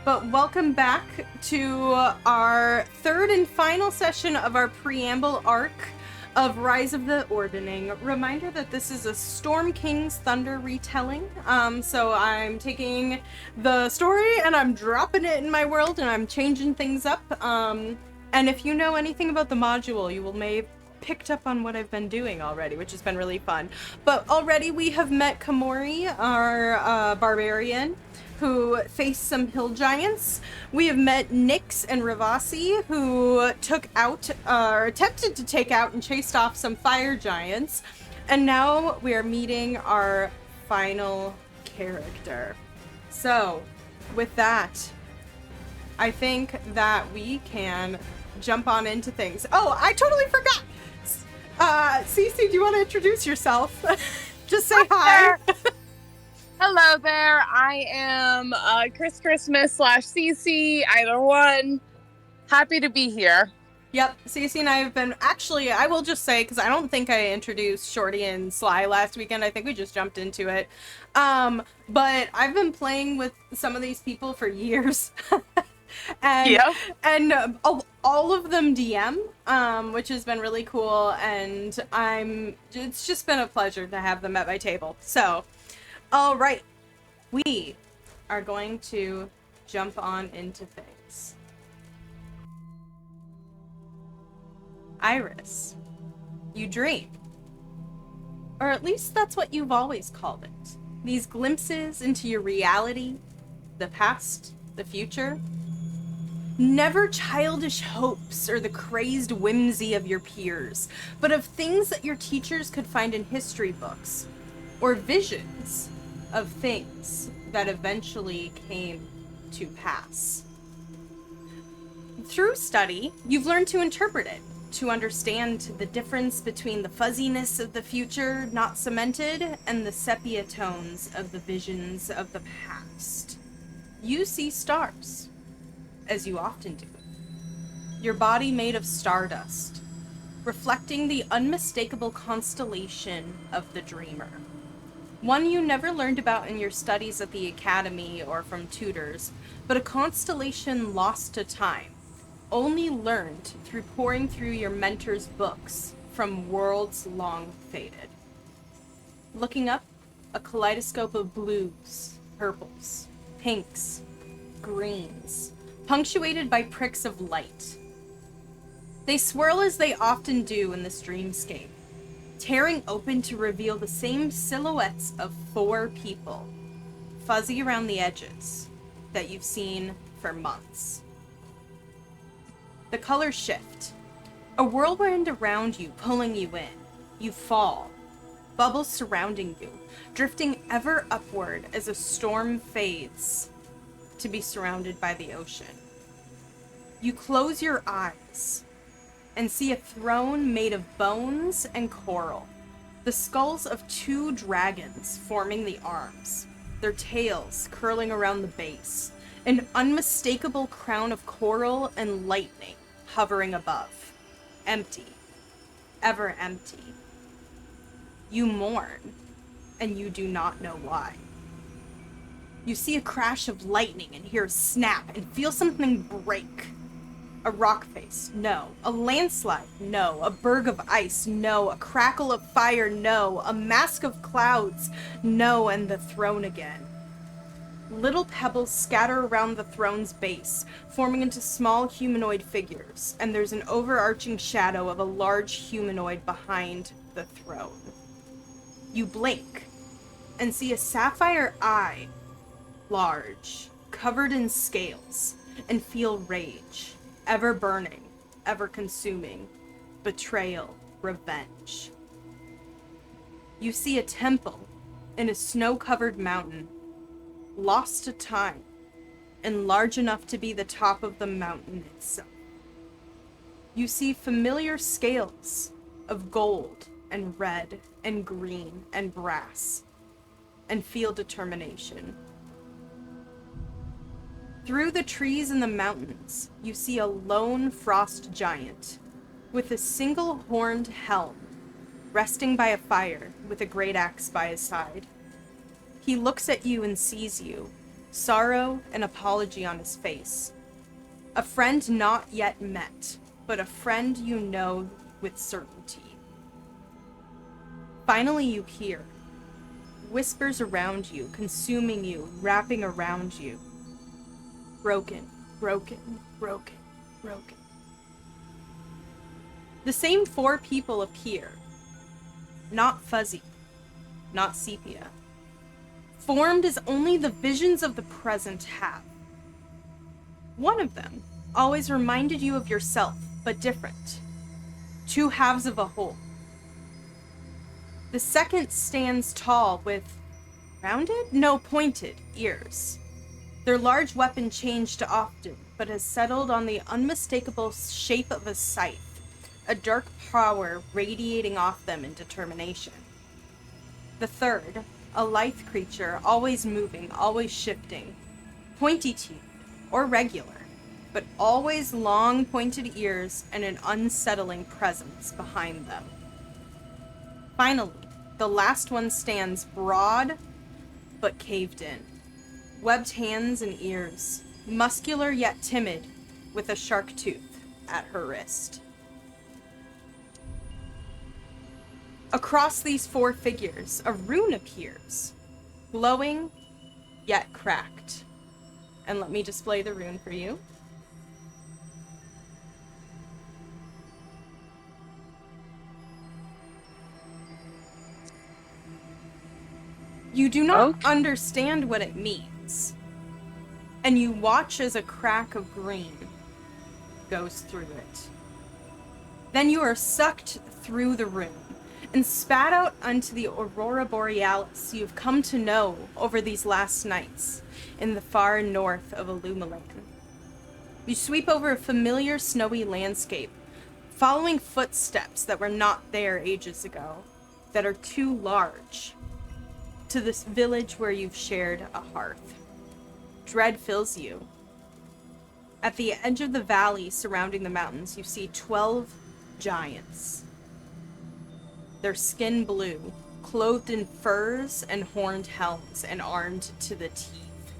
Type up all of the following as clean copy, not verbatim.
But welcome back to our third and final session of our preamble arc of Rise of the Ordning. Reminder that this is a Storm King's Thunder retelling. So I'm taking the story and I'm dropping it in my world and I'm changing things up. And if you know anything about the module, you may have picked up on what I've been doing already, which has been really fun. But already we have met Kamori, our barbarian, who faced some hill giants. We have met Nyx and Ravasi, who took out, or attempted to take out and chased off some fire giants. And now we are meeting our final character. So, with that, I think that we can jump on into things. Oh, I totally forgot! Cece, do you want to introduce yourself? Just say hi. Hello there, I am Chris Christmas / Cece, either one. Happy to be here. Yep, Cece and I have been, actually, I will just say, because I don't think I introduced Shorty and Sly last weekend, I think we just jumped into it. But I've been playing with some of these people for years. And all of them DM, which has been really cool, and it's just been a pleasure to have them at my table. So, all right, we are going to jump on into things. Iris, you dream. Or at least that's what you've always called it. These glimpses into your reality, the past, the future. Never childish hopes or the crazed whimsy of your peers, but of things that your teachers could find in history books, or visions of things that eventually came to pass. Through study, you've learned to interpret it, to understand the difference between the fuzziness of the future not cemented and the sepia tones of the visions of the past. You see stars, as you often do. Your body made of stardust, reflecting the unmistakable constellation of the dreamer. One you never learned about in your studies at the academy or from tutors, but a constellation lost to time, only learned through poring through your mentor's books from worlds long faded. Looking up, a kaleidoscope of blues, purples, pinks, greens, punctuated by pricks of light. They swirl as they often do in this dreamscape, tearing open to reveal the same silhouettes of 4 people, fuzzy around the edges, that you've seen for months. The colors shift, a whirlwind around you pulling you in. You fall, bubbles surrounding you, drifting ever upward as a storm fades to be surrounded by the ocean. You close your eyes and see a throne made of bones and coral, the skulls of 2 dragons forming the arms, their tails curling around the base, an unmistakable crown of coral and lightning hovering above, empty, ever empty. You mourn, and you do not know why. You see a crash of lightning and hear a snap and feel something break. A rock face, no. A landslide, no. A berg of ice, no. A crackle of fire, no. A mask of clouds, no. And the throne again. Little pebbles scatter around the throne's base, forming into small humanoid figures, and there's an overarching shadow of a large humanoid behind the throne. You blink and see a sapphire eye, large, covered in scales, and feel rage. Ever burning, ever consuming, betrayal, revenge. You see a temple in a snow-covered mountain, lost to time, and large enough to be the top of the mountain itself. You see familiar scales of gold and red and green and brass, and feel determination. Through the trees and the mountains, you see a lone frost giant with a single horned helm, resting by a fire with a great axe by his side. He looks at you and sees you, sorrow and apology on his face. A friend not yet met, but a friend you know with certainty. Finally you hear whispers around you, consuming you, wrapping around you. Broken, broken, broken, broken. The same 4 people appear. Not fuzzy, not sepia. Formed as only the visions of the present have. One of them always reminded you of yourself, but different. 2 halves of a whole. The second stands tall with rounded? No, pointed ears. Their large weapon changed often, but has settled on the unmistakable shape of a scythe, a dark power radiating off them in determination. The third, a lithe creature, always moving, always shifting, pointy teeth, or regular, but always long pointed ears and an unsettling presence behind them. Finally, the last one stands broad, but caved in. Webbed hands and ears, muscular yet timid, with a shark tooth at her wrist. Across these 4 figures, a rune appears, glowing yet cracked. And let me display the rune for you. You do not understand what it means, and you watch as a crack of green goes through it. Then you are sucked through the rune and spat out onto the aurora borealis you've come to know over these last nights in the far north of Ilumelan. You sweep over a familiar snowy landscape, following footsteps that were not there ages ago, that are too large, to this village where you've shared a hearth. Dread fills you. At the edge of the valley surrounding the mountains, you see 12 giants. Their skin blue, clothed in furs and horned helms, and armed to the teeth.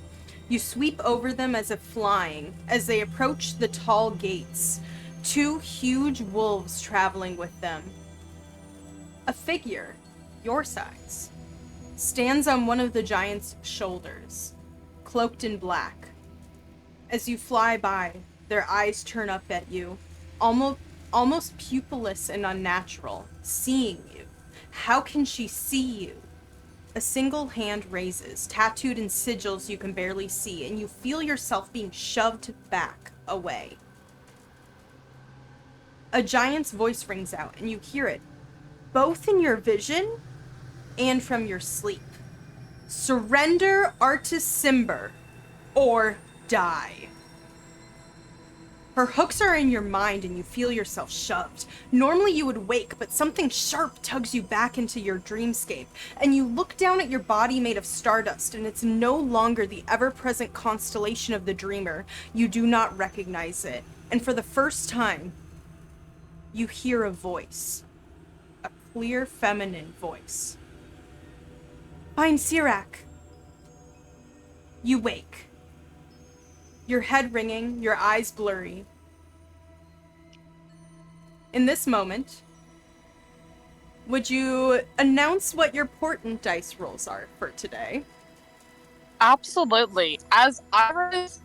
You sweep over them as if flying, as they approach the tall gates, 2 huge wolves traveling with them. A figure, your size, stands on one of the giants' shoulders, cloaked in black. As you fly by, their eyes turn up at you, almost pupilless and unnatural, seeing you. How can she see you? A single hand raises, tattooed in sigils you can barely see, and you feel yourself being shoved back away. A giant's voice rings out, and you hear it, both in your vision and from your sleep. Surrender Artis Cimber, or die. Her hooks are in your mind and you feel yourself shoved. Normally you would wake, but something sharp tugs you back into your dreamscape, and you look down at your body made of stardust, and it's no longer the ever-present constellation of the dreamer. You do not recognize it, and for the first time, you hear a voice. A clear feminine voice. Find Sirak. You wake. Your head ringing, your eyes blurry. In this moment, would you announce what your portent dice rolls are for today? Absolutely. As Iris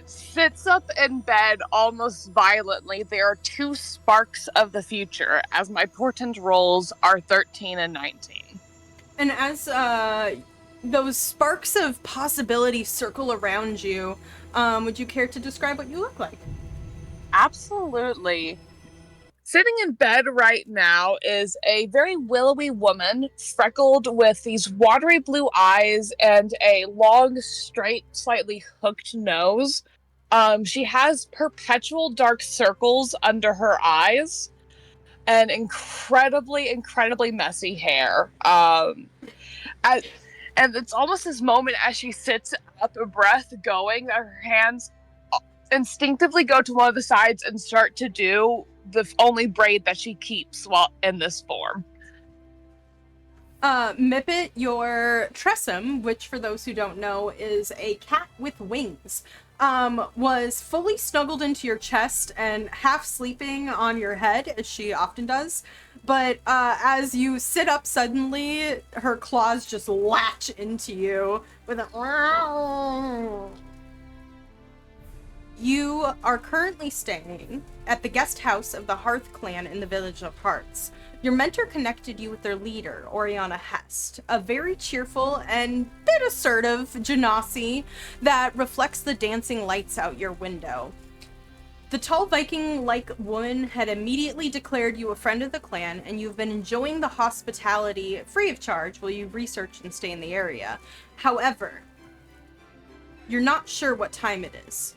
sits up in bed almost violently, there are 2 sparks of the future, as my portent rolls are 13 and 19. And as those sparks of possibility circle around you, would you care to describe what you look like? Absolutely. Sitting in bed right now is a very willowy woman, freckled with these watery blue eyes and a long, straight, slightly hooked nose. She has perpetual dark circles under her eyes and incredibly messy hair. And it's almost this moment as she sits up, a breath going, her hands instinctively go to one of the sides and start to do the only braid that she keeps while in this form. Mippet, your Tressum, which for those who don't know is a cat with wings, was fully snuggled into your chest and half sleeping on your head, as she often does. But as you sit up suddenly, her claws just latch into you with a... You are currently staying at the guest house of the Hearth clan in the Village of Hearths. Your mentor connected you with their leader, Oriana Hest, a very cheerful and bit assertive genasi that reflects the dancing lights out your window. The tall Viking-like woman had immediately declared you a friend of the clan, and you've been enjoying the hospitality free of charge while you research and stay in the area. However, you're not sure what time it is,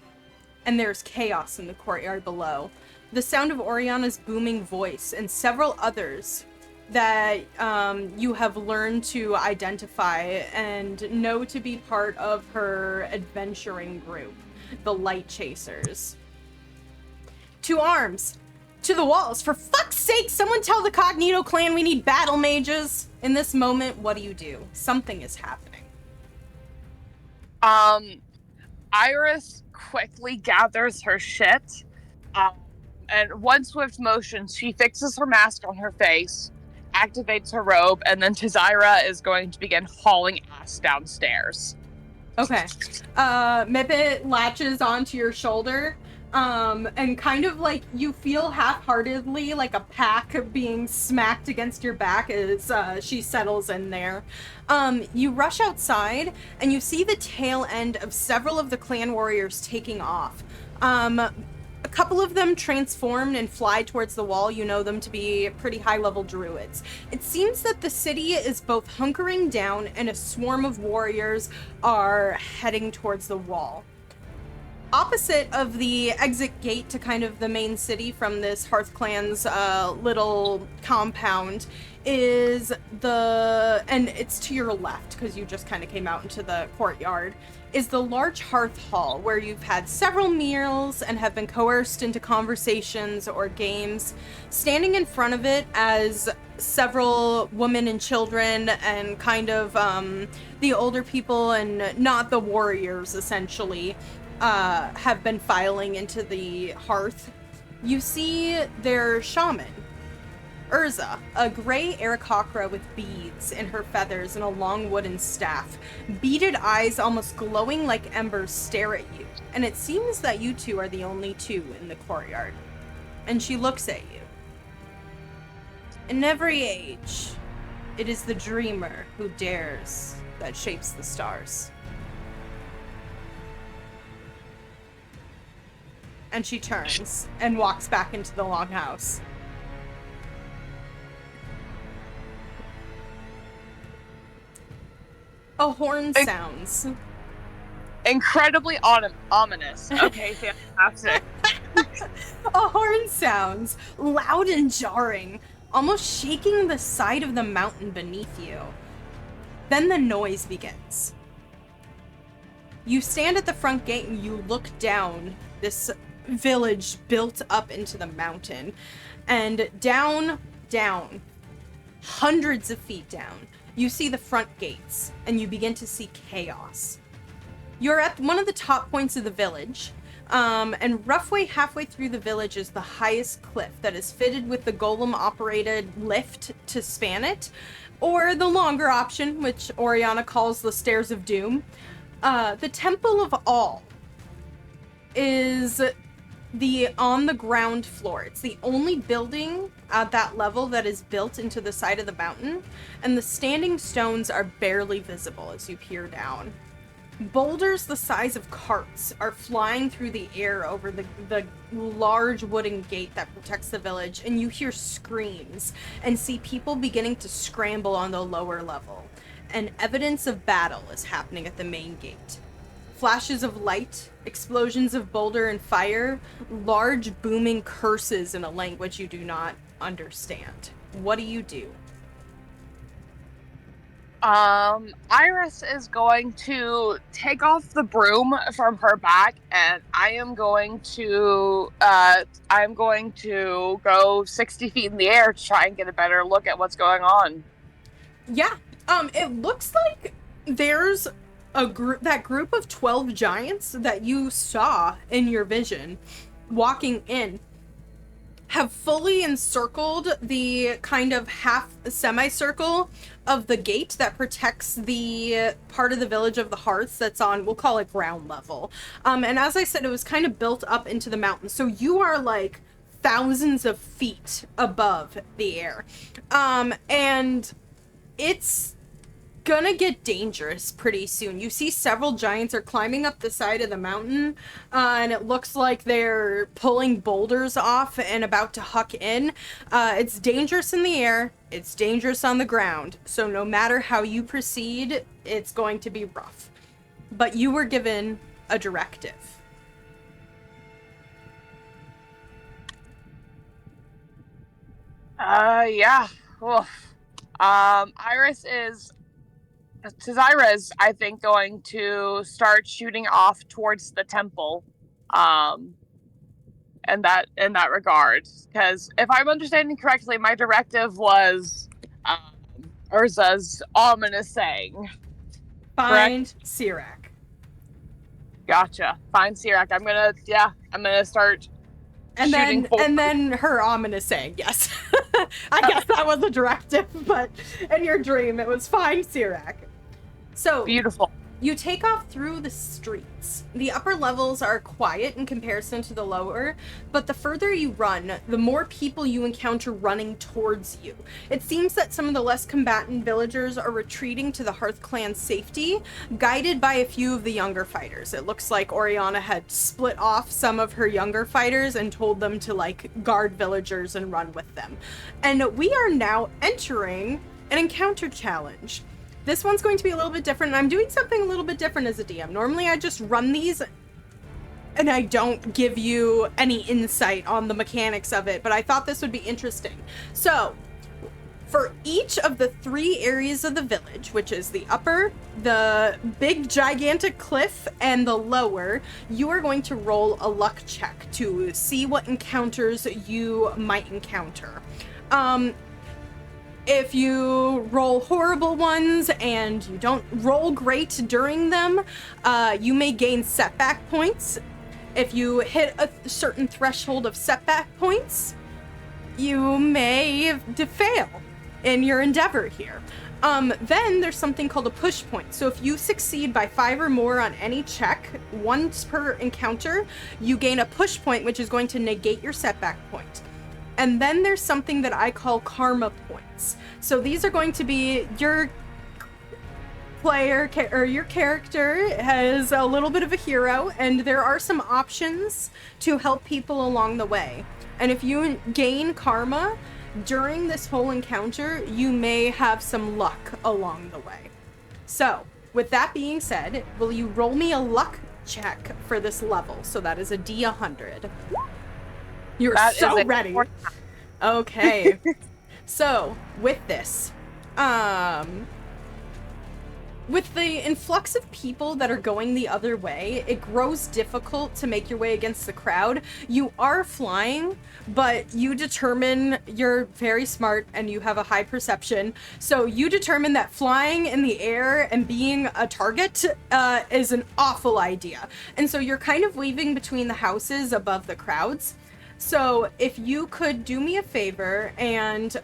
and there's chaos in the courtyard below. The sound of Oriana's booming voice and several others that you have learned to identify and know to be part of her adventuring group, the Light Chasers. To arms! To the walls! For fuck's sake, someone tell the Cognito clan we need battle mages! In this moment, what do? Something is happening. Iris quickly gathers her shit. And one swift motion, she fixes her mask on her face, activates her robe, and then Tzira is going to begin hauling ass downstairs. Okay. Mippet latches onto your shoulder, and kind of like you feel half-heartedly like a pack being smacked against your back as she settles in there. You rush outside, and you see the tail end of several of the clan warriors taking off. A couple of them transformed and fly towards the wall. You know them to be pretty high-level druids. It seems that the city is both hunkering down and a swarm of warriors are heading towards the wall. Opposite of the exit gate to kind of the main city from this Hearth Clan's little compound is and it's to your left because you just kind of came out into the courtyard, is the large hearth hall where you've had several meals and have been coerced into conversations or games. Standing in front of it as several women and children and kind of the older people and not the warriors essentially have been filing into the hearth. You see their shaman, Urza, a gray Aarakocra with beads in her feathers and a long wooden staff. Beaded eyes almost glowing like embers stare at you, and it seems that you two are the only two in the courtyard. And she looks at you. In every age, it is the dreamer who dares that shapes the stars. And she turns and walks back into the longhouse. A horn sounds. Incredibly ominous. Okay, fantastic. A horn sounds, loud and jarring, almost shaking the side of the mountain beneath you. Then the noise begins. You stand at the front gate and you look down this village built up into the mountain. And down, hundreds of feet down, you see the front gates, and you begin to see chaos. You're at one of the top points of the village, and roughly halfway through the village is the highest cliff that is fitted with the golem-operated lift to span it, or the longer option, which Oriana calls the Stairs of Doom. The Temple of All is on the ground floor. It's the only building at that level that is built into the side of the mountain, and the standing stones are barely visible as you peer down. Boulders the size of carts are flying through the air over the large wooden gate that protects the village, and you hear screams and see people beginning to scramble on the lower level, and evidence of battle is happening at the main gate. Flashes of light, explosions of boulder and fire, large booming curses in a language you do not understand. What do? Iris is going to take off the broom from her back, and I am going to go 60 feet in the air to try and get a better look at what's going on. Yeah. It looks like there's that group of 12 giants that you saw in your vision walking in have fully encircled the kind of half semicircle of the gate that protects the part of the Village of the Hearths that's on, we'll call it ground level. And as I said, it was kind of built up into the mountain. So you are like thousands of feet above the air. And it's gonna get dangerous pretty soon. You see several giants are climbing up the side of the mountain, and it looks like they're pulling boulders off and about to huck in. It's dangerous in the air, it's dangerous on the ground, so no matter how you proceed, it's going to be rough. But you were given a directive. Yeah. Oof. Tzira is, I think, going to start shooting off towards the temple, in that regard. Because if I'm understanding correctly, my directive was Urza's ominous saying. Find Sirak. Gotcha. Find Sirak. I'm gonna start. And then her ominous saying, yes. I guess that was a directive, but in your dream it was find Sirak. So beautiful. You take off through the streets. The upper levels are quiet in comparison to the lower, but the further you run, the more people you encounter running towards you. It seems that some of the less combatant villagers are retreating to the Hearth clan's safety, guided by a few of the younger fighters. It looks like Oriana had split off some of her younger fighters and told them to like guard villagers and run with them. And we are now entering an encounter challenge. This one's going to be a little bit different, and I'm doing something a little bit different as a DM. Normally I just run these and I don't give you any insight on the mechanics of it, but I thought this would be interesting. So, for each of the 3 areas of the village, which is the upper, the big gigantic cliff, and the lower, you are going to roll a luck check to see what encounters you might encounter. If you roll horrible ones and you don't roll great during them, you may gain setback points. If you hit a certain threshold of setback points, you may fail in your endeavor here. Then there's something called a push point. So if you succeed by 5 or more on any check, once per encounter, you gain a push point, which is going to negate your setback point. And then there's something that I call karma points. So these are going to be your player, or your character has a little bit of a hero, and there are some options to help people along the way. And if you gain karma during this whole encounter, you may have some luck along the way. So, with that being said, will you roll me a luck check for this level? So that is a D100. You're so ready. Okay. So, with this, with the influx of people that are going the other way, it grows difficult to make your way against the crowd. You are flying, but you determine, you're very smart and you have a high perception, so you determine that flying in the air and being a target is an awful idea. And so you're kind of weaving between the houses above the crowds. So if you could do me a favor and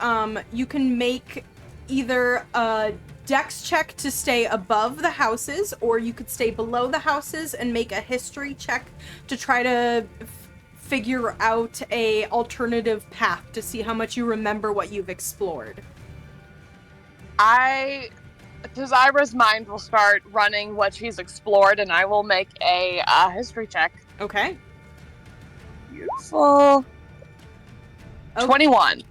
you can make either a dex check to stay above the houses, or you could stay below the houses and make a history check to try to figure out a alternative path to see how much you remember what you've explored. Tzira's mind will start running what she's explored, and I will make a history check. Okay. Beautiful. Okay. 21.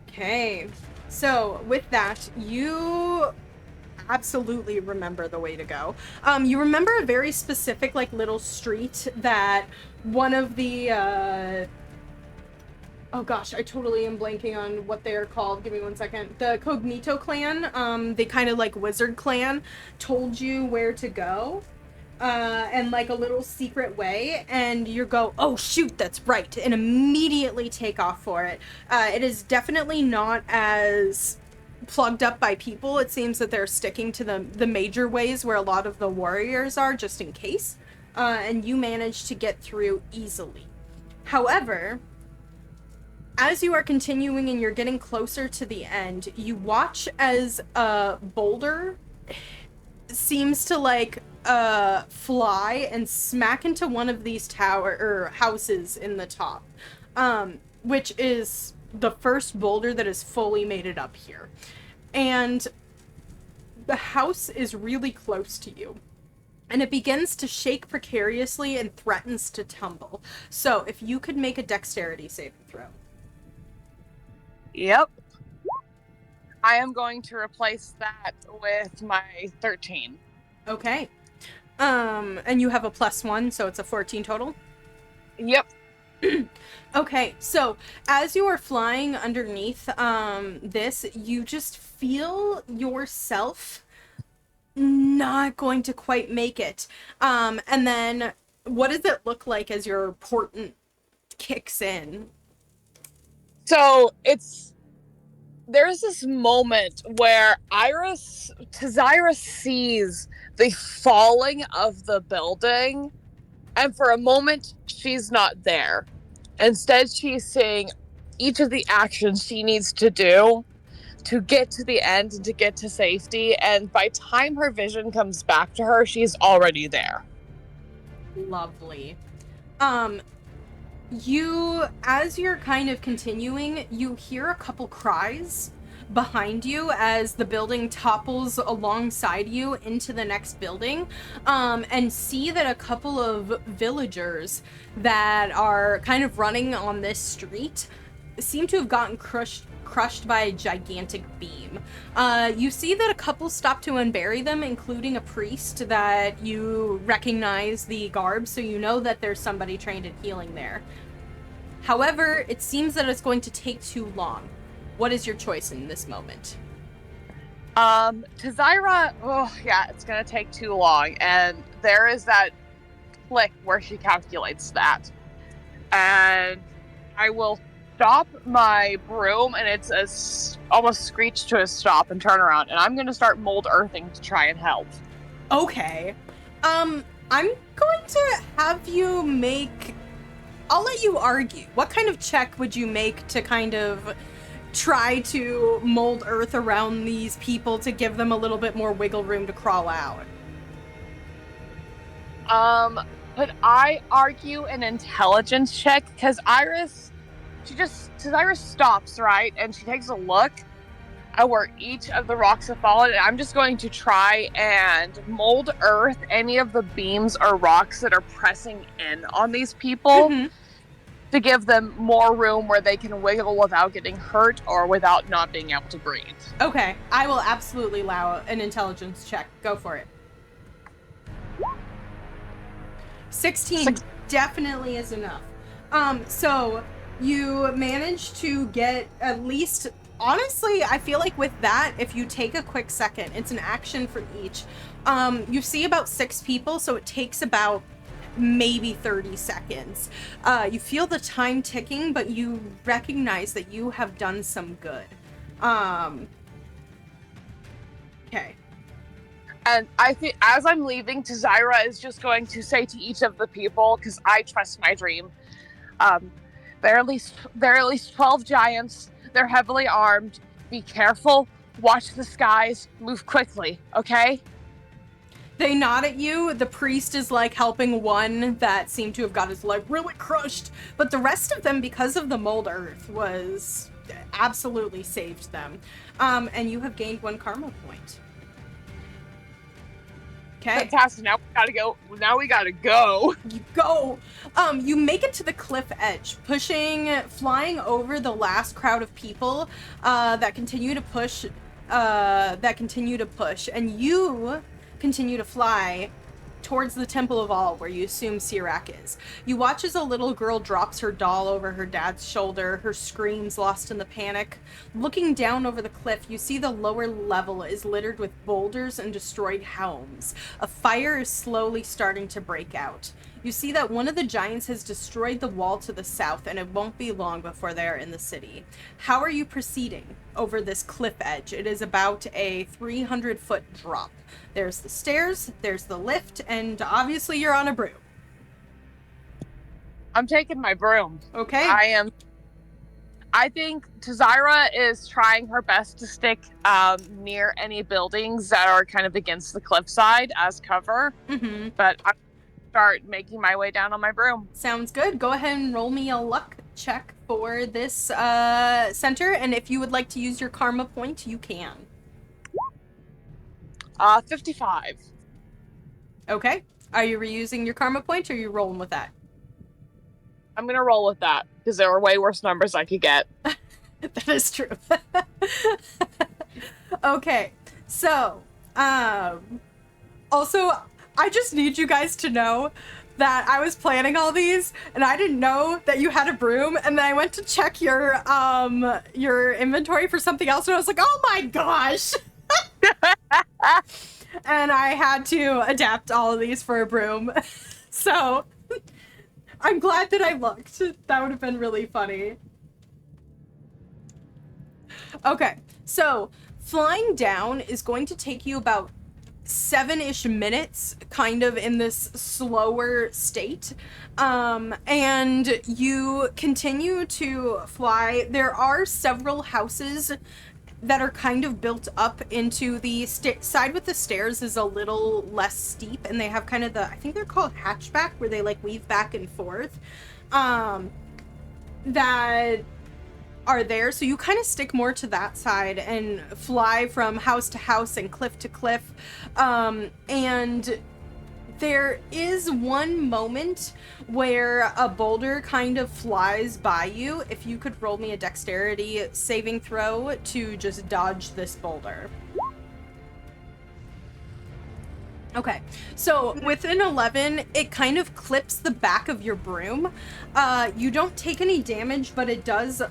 Okay. So with that, you absolutely remember the way to go. You remember a very specific, like, little street that one of the, oh gosh, I totally am blanking on what they are called. Give me one second. The Cognito clan, the kind of like wizard clan, told you where to go. And like a little secret way, and you go, oh shoot, that's right, and immediately take off for it. It is definitely not as plugged up by people. It seems that they're sticking to the major ways where a lot of the warriors are, just in case. And you manage to get through easily. However, as you are continuing and you're getting closer to the end, you watch as a boulder seems to like fly and smack into one of these houses in the top, which is the first boulder that has fully made it up here. And the house is really close to you. And it begins to shake precariously and threatens to tumble. So, if you could make a dexterity saving throw. Yep. I am going to replace that with my 13. Okay. And you have a +1, so it's a 14 total? Yep. Okay, so as you are flying underneath this, you just feel yourself not going to quite make it. And then what does it look like as your portent kicks in? So there's this moment where Tzira sees the falling of the building, and for a moment she's not there. Instead, she's seeing each of the actions she needs to do to get to the end and to get to safety, and by time her vision comes back to her, she's already there. Lovely. As you're kind of continuing, you hear a couple cries behind you as the building topples alongside you into the next building, and see that a couple of villagers that are kind of running on this street seem to have gotten crushed by a gigantic beam. You see that a couple stop to unbury them, including a priest that you recognize the garb, so you know that there's somebody trained in healing there. However, it seems that it's going to take too long. What is your choice in this moment? Tzira, it's gonna take too long, and there is that click where she calculates that. And I will stop my broom, and it's almost screech to a stop and turn around, and I'm gonna start mold earthing to try and help. Okay. I'm going to have you make... I'll let you argue. What kind of check would you make to kind of try to mold earth around these people to give them a little bit more wiggle room to crawl out? Could I argue an intelligence check? Because Tzira stops, right? And she takes a look at where each of the rocks have fallen, and I'm just going to try and mold earth any of the beams or rocks that are pressing in on these people to give them more room where they can wiggle without getting hurt or without not being able to breathe. Okay, I will absolutely allow an intelligence check. Go for it. 16 definitely is enough. So you manage to get at least... Honestly, I feel like with that, if you take a quick second, it's an action for each. You see about 6 people, so it takes about maybe 30 seconds. You feel the time ticking, but you recognize that you have done some good. Okay. And I think as I'm leaving, Tzira is just going to say to each of the people, because I trust my dream, there are at least 12 giants. They're heavily armed. Be careful. Watch the skies. Move quickly, okay? They nod at you. The priest is like helping one that seemed to have got his leg really crushed. But the rest of them, because of the mold earth, was absolutely saved them. And you have gained 1 karma point. Okay. Fantastic. Now we gotta go. You go. You make it to the cliff edge, flying over the last crowd of people that continue to push, and you continue to fly towards the Temple of All, where you assume Sirak is. You watch as a little girl drops her doll over her dad's shoulder, her screams lost in the panic. Looking down over the cliff, you see the lower level is littered with boulders and destroyed homes. A fire is slowly starting to break out. you see that one of the giants has destroyed the wall to the south, and it won't be long before they are in the city. How are you proceeding over this cliff edge? It is about a 300-foot drop. There's the stairs, there's the lift, and obviously you're on a broom. I'm taking my broom. Okay. I think Tzira is trying her best to stick near any buildings that are kind of against the cliffside as cover. Mm-hmm. But I'm going to start making my way down on my broom. Sounds good. Go ahead and roll me a luck check for this center, and if you would like to use your karma point, you can. 55. Okay. Are you reusing your karma point, or are you rolling with that? I'm going to roll with that, because there were way worse numbers I could get. That is true. Okay. So, also, I just need you guys to know that I was planning all these, and I didn't know that you had a broom, and then I went to check your inventory for something else, and I was like, oh my gosh! And I had to adapt all of these for a broom. So... I'm glad that I looked. That would have been really funny. Okay, so flying down is going to take you about 7-ish minutes, kind of in this slower state. And you continue to fly. There are several houses that are kind of built up into the side with the stairs is a little less steep, and they have kind of I think they're called hatchback, where they like weave back and forth, that are there. So you kind of stick more to that side and fly from house to house and cliff to cliff. And there is one moment where a boulder kind of flies by you. If you could roll me a dexterity saving throw to just dodge this boulder. Okay, so with an 11, it kind of clips the back of your broom. You don't take any damage, but it does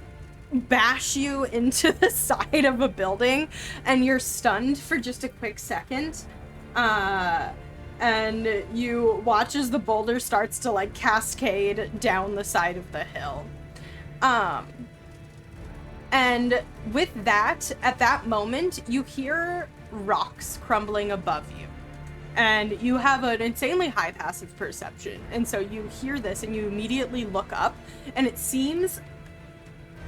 bash you into the side of a building, and you're stunned for just a quick second. And you watch as the boulder starts to like cascade down the side of the hill. And with that, at that moment, you hear rocks crumbling above you. And you have an insanely high passive perception. And so you hear this and you immediately look up, and it seems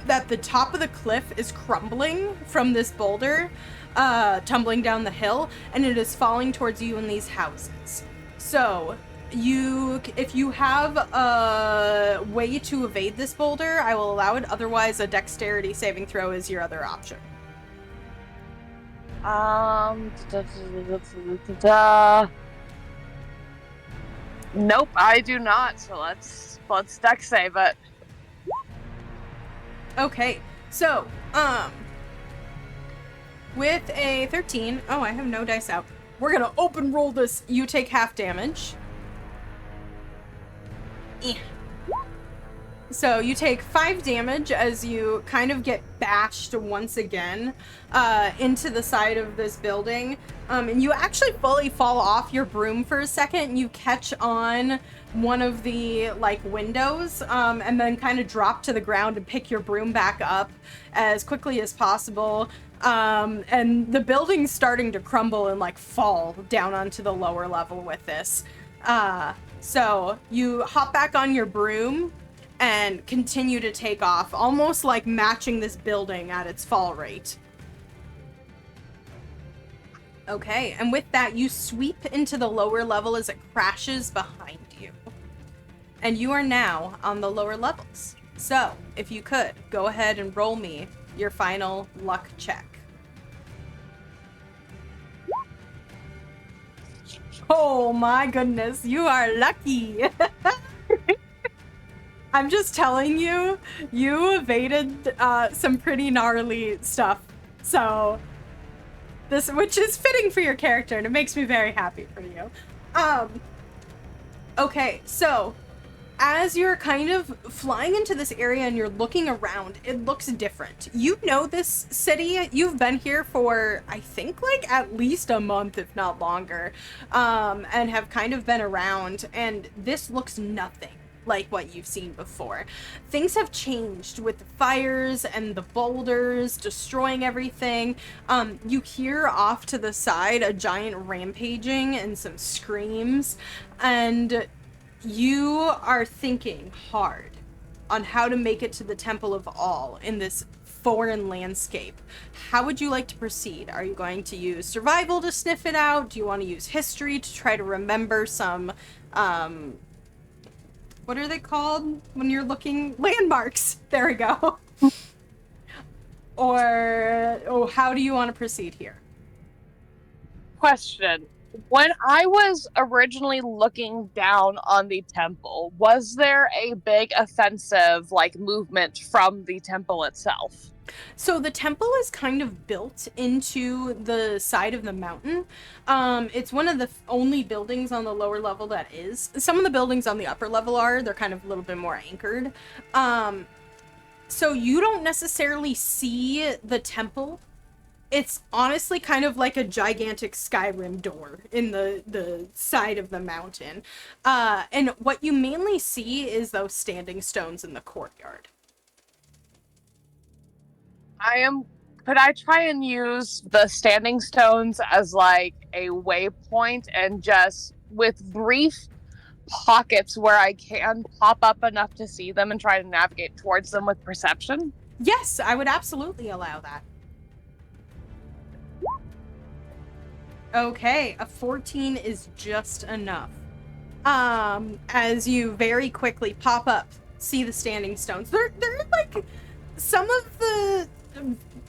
that the top of the cliff is crumbling from this boulder, tumbling down the hill, and it is falling towards you in these houses. So if you have a way to evade this boulder, I will allow it. Otherwise, a dexterity saving throw is your other option. Nope, I do not. So let's dex save it. Okay, so with a 13, oh, I have no dice out. We're gonna open roll this. You take half damage. So you take 5 damage as you kind of get bashed once again into the side of this building. And you actually fully fall off your broom for a second. You catch on one of the like windows and then kind of drop to the ground and pick your broom back up as quickly as possible. And the building's starting to crumble and like fall down onto the lower level with this. So you hop back on your broom and continue to take off, almost like matching this building at its fall rate. Okay, and with that, you sweep into the lower level as it crashes behind you. And you are now on the lower levels. So, if you could, go ahead and roll me your final luck check. Oh my goodness, you are lucky! I'm just telling you, you evaded some pretty gnarly stuff. So, this, which is fitting for your character, and it makes me very happy for you. Okay, so as you're kind of flying into this area and you're looking around, it looks different. You know this city. You've been here for, I think, like at least a month, if not longer, and have kind of been around, and this looks nothing like what you've seen before. Things have changed with the fires and the boulders destroying everything. You hear off to the side a giant rampaging and some screams, and you are thinking hard on how to make it to the Temple of All in this foreign landscape. How would you like to proceed? Are you going to use survival to sniff it out? Do you want to use history to try to remember some, what are they called when you're looking? Landmarks. There we go. Or how do you want to proceed here? Question. When I was originally looking down on the temple, was there a big offensive, like, movement from the temple itself? So the temple is kind of built into the side of the mountain. It's one of the only buildings on the lower level that is. Some of the buildings on the upper level they're kind of a little bit more anchored. So you don't necessarily see the temple. It's honestly kind of like a gigantic Skyrim door in the side of the mountain. And what you mainly see is those standing stones in the courtyard. Could I try and use the standing stones as like a waypoint and just with brief pockets where I can pop up enough to see them and try to navigate towards them with perception? Yes, I would absolutely allow that. Okay, a 14 is just enough. As you very quickly pop up, see the standing stones. They're like some of the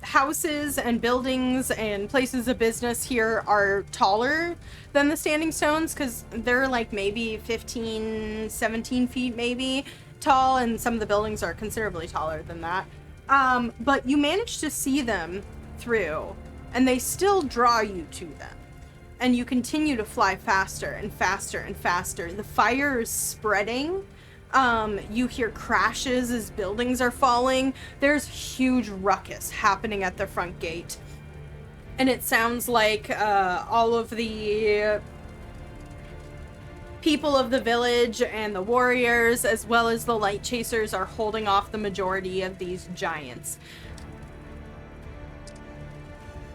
houses and buildings and places of business here are taller than the standing stones because they're like maybe 15, 17 feet maybe tall, and some of the buildings are considerably taller than that. But you manage to see them through, and they still draw you to them. And you continue to fly faster and faster and faster. The fire is spreading. You hear crashes as buildings are falling. There's huge ruckus happening at the front gate. And it sounds like all of the people of the village and the warriors, as well as the light chasers, are holding off the majority of these giants.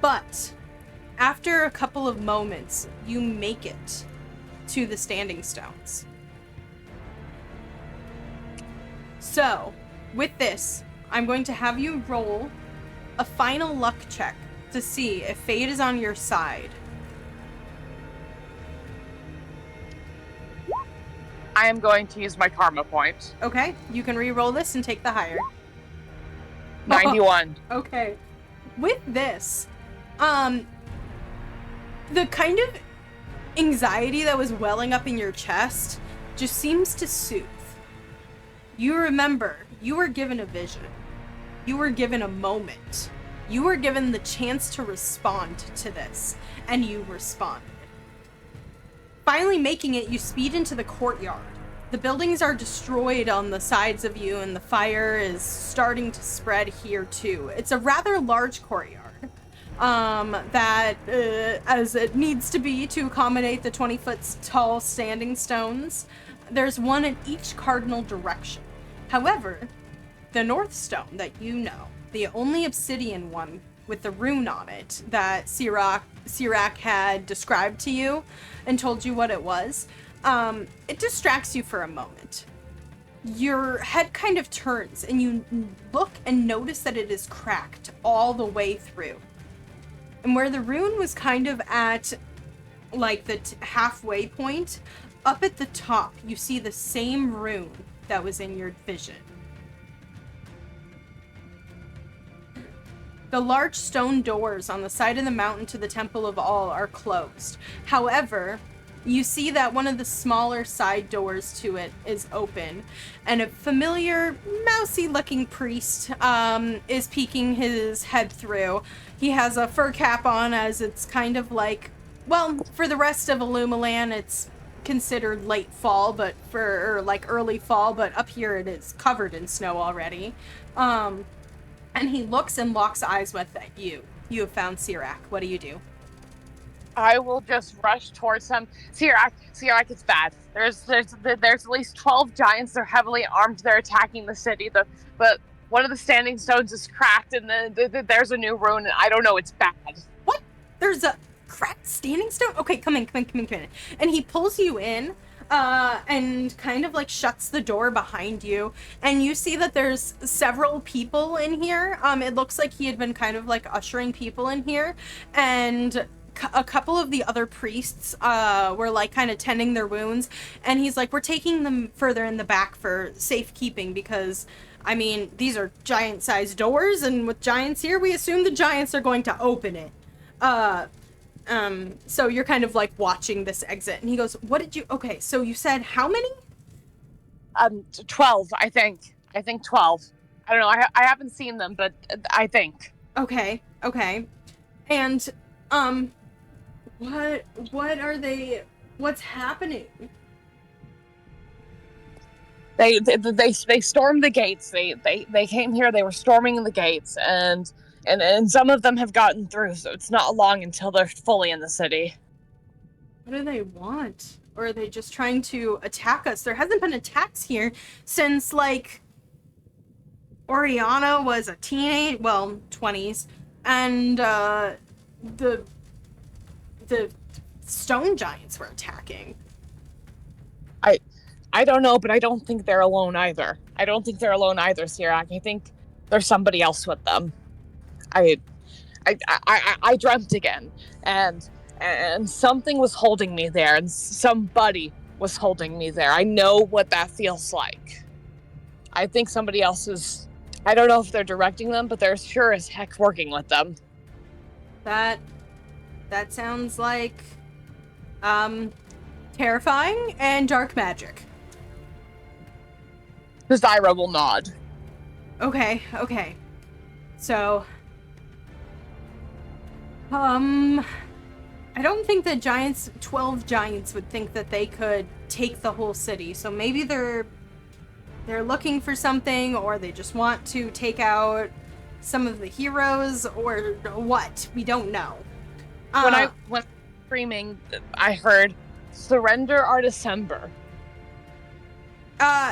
But after a couple of moments, you make it to the standing stones. So, with this, I'm going to have you roll a final luck check to see if fate is on your side. I am going to use my karma point. Okay, you can re-roll this and take the higher. 91. Okay. With this, the kind of anxiety that was welling up in your chest just seems to soothe. You remember, you were given a vision. You were given a moment. You were given the chance to respond to this, and you responded. Finally making it, you speed into the courtyard. The buildings are destroyed on the sides of you, and the fire is starting to spread here too. It's a rather large courtyard. That, as it needs to be to accommodate the 20-foot tall standing stones, there's one in each cardinal direction. However, the north stone that you know, the only obsidian one with the rune on it that Sirac had described to you and told you what it was, it distracts you for a moment. Your head kind of turns and you look and notice that it is cracked all the way through. And where the rune was kind of at, like, the halfway point, up at the top, you see the same rune that was in your vision. The large stone doors on the side of the mountain to the Temple of All are closed. However, you see that one of the smaller side doors to it is open, and a familiar, mousy-looking priest is peeking his head through. He has a fur cap on, as it's kind of like, well, for the rest of Ilumelan, it's considered late fall, but or like early fall, but up here it is covered in snow already. And he looks and locks eyes with you. You have found Tzira. What do you do? I will just rush towards him. Tzira, it's bad. There's at least 12 giants. They're heavily armed. They're attacking the city. But one of the standing stones is cracked, and there's a new rune. And I don't know. It's bad. What? There's a cracked standing stone? Okay, come in. And he pulls you in, and kind of like shuts the door behind you. And you see that there's several people in here. It looks like he had been kind of like ushering people in here, and a couple of the other priests were like kind of tending their wounds, and he's like, we're taking them further in the back for safekeeping because, I mean, these are giant-sized doors, and with giants here, we assume the giants are going to open it. So you're kind of like watching this exit, and he goes, okay, so you said how many? 12, I think. I think 12. I don't know, I haven't seen them, but I think. Okay. And, what are they, what's happening? They stormed the gates. They came here, they were storming the gates, and some of them have gotten through, so it's not long until they're fully in the city. What do they want? Or are they just trying to attack us? There hasn't been attacks here since, like, Oriana was a teenage, well, 20s, and, the stone giants were attacking. I don't know, but I don't think they're alone either. Tzira. I think there's somebody else with them. I dreamt again, and something was holding me there, and somebody was holding me there. I know what that feels like. I think somebody else is, I don't know if they're directing them, but they're sure as heck working with them. That sounds like, terrifying and dark magic. Tzira will nod. Okay. So, I don't think that 12 giants would think that they could take the whole city. So maybe they're looking for something, or they just want to take out some of the heroes, or what. We don't know. When I went screaming, I heard, "Surrender our December."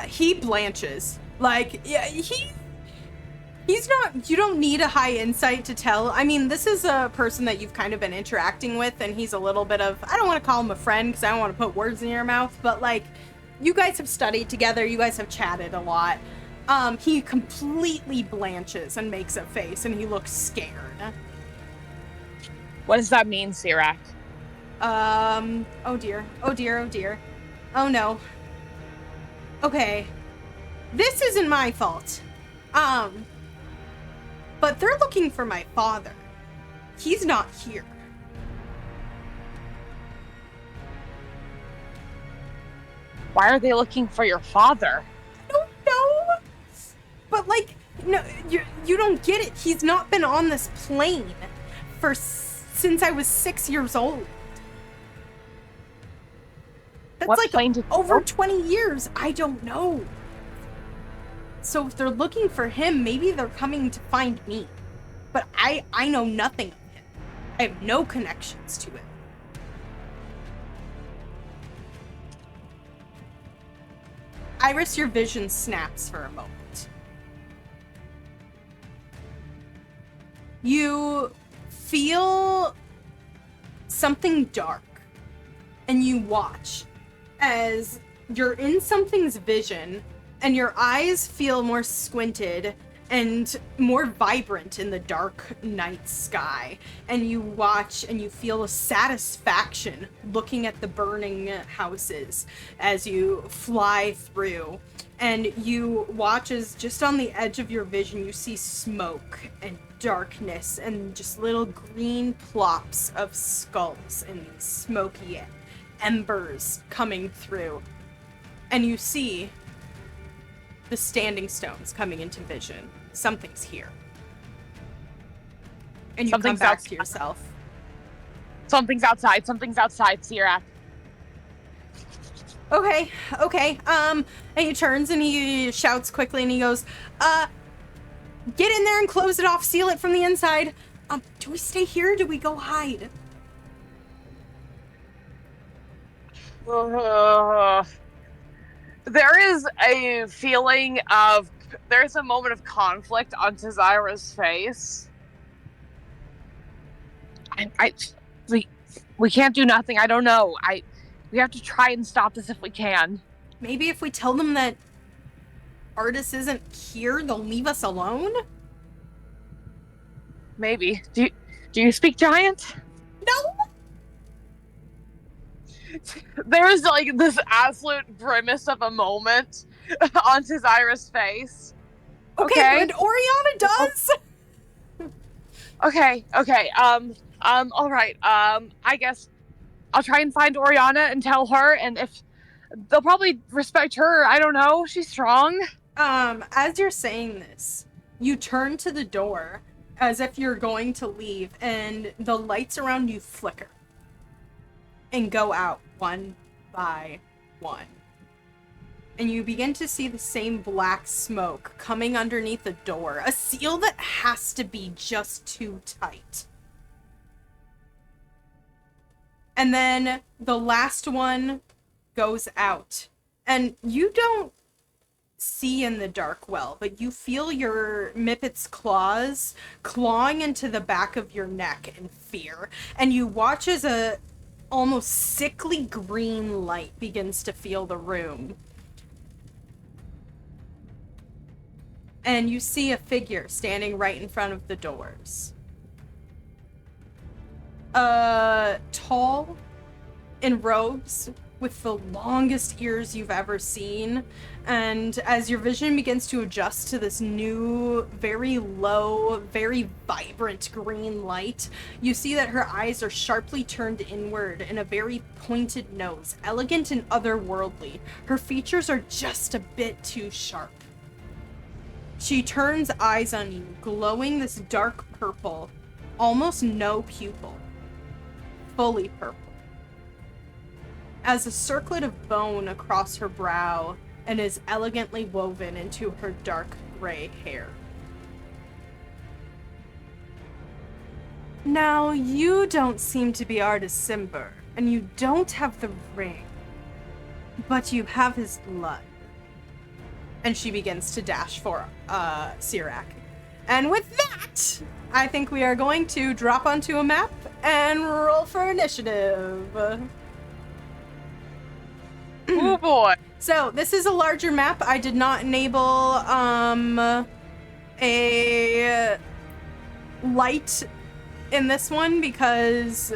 He blanches. Like, yeah, he's not, you don't need a high insight to tell. I mean, this is a person that you've kind of been interacting with, and he's a little bit of, I don't want to call him a friend because I don't want to put words in your mouth, but like, you guys have studied together, you guys have chatted a lot. He completely blanches and makes a face, and he looks scared. What does that mean, Tzira? Oh dear. Oh no. Okay. This isn't my fault. But they're looking for my father. He's not here. Why are they looking for your father? I don't know. But like, no, you don't get it. He's not been on this plane since I was 6 years old. That's what like plane did over 20 years. I don't know. So if they're looking for him, maybe they're coming to find me. But I know nothing of him. I have no connections to him. Iris, your vision snaps for a moment. You feel something dark, and you watch as you're in something's vision, and your eyes feel more squinted and more vibrant in the dark night sky. And you watch and you feel a satisfaction looking at the burning houses as you fly through. And you watch as just on the edge of your vision, you see smoke and darkness and just little green plops of skulls and smoky embers coming through. And you see the standing stones coming into vision. Something's here. And you come back to yourself. Something's outside, Tzira. Okay. And he turns and he shouts quickly and he goes, get in there and close it off, seal it from the inside. Do we stay here or do we go hide? There is a feeling of, there's a moment of conflict on Tzira's face. We can't do nothing. I don't know. We have to try and stop this if we can. Maybe if we tell them that Artis isn't here, they'll leave us alone? Maybe. Do you speak Giant? No! There's like this absolute grimace of a moment on Tzira's face. Okay, but Oriana does! Okay. All right. I guess I'll try and find Oriana and tell her, and if they'll probably respect her. I don't know. She's strong. As you're saying this, you turn to the door as if you're going to leave, and the lights around you flicker and go out one by one. And you begin to see the same black smoke coming underneath the door, a seal that has to be just too tight. And then the last one goes out. And you don't see in the dark well, but you feel your Mipit's claws clawing into the back of your neck in fear. And you watch as a almost sickly green light begins to fill the room. And you see a figure standing right in front of the doors. Tall, in robes, with the longest ears you've ever seen. And as your vision begins to adjust to this new, very low, very vibrant green light, you see that her eyes are sharply turned inward and a very pointed nose, elegant and otherworldly. Her features are just a bit too sharp. She turns eyes on you, glowing this dark purple, almost no pupil, fully purple, as a circlet of bone across her brow and is elegantly woven into her dark gray hair. Now, you don't seem to be Artis Cimber, and you don't have the ring, but you have his blood. And she begins to dash for Sirak. And with that, I think we are going to drop onto a map and roll for initiative. Oh boy. So this is a larger map. I did not enable a light in this one because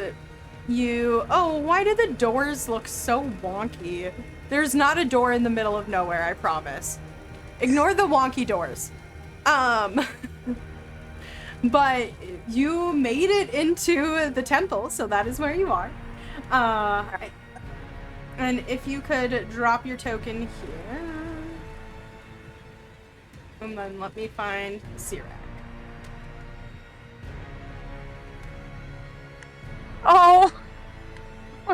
why do the doors look so wonky? There's not a door in the middle of nowhere, I promise. Ignore the wonky doors. But you made it into the temple, so that is where you are. Alright. And if you could drop your token here. And then let me find Tzira. Oh,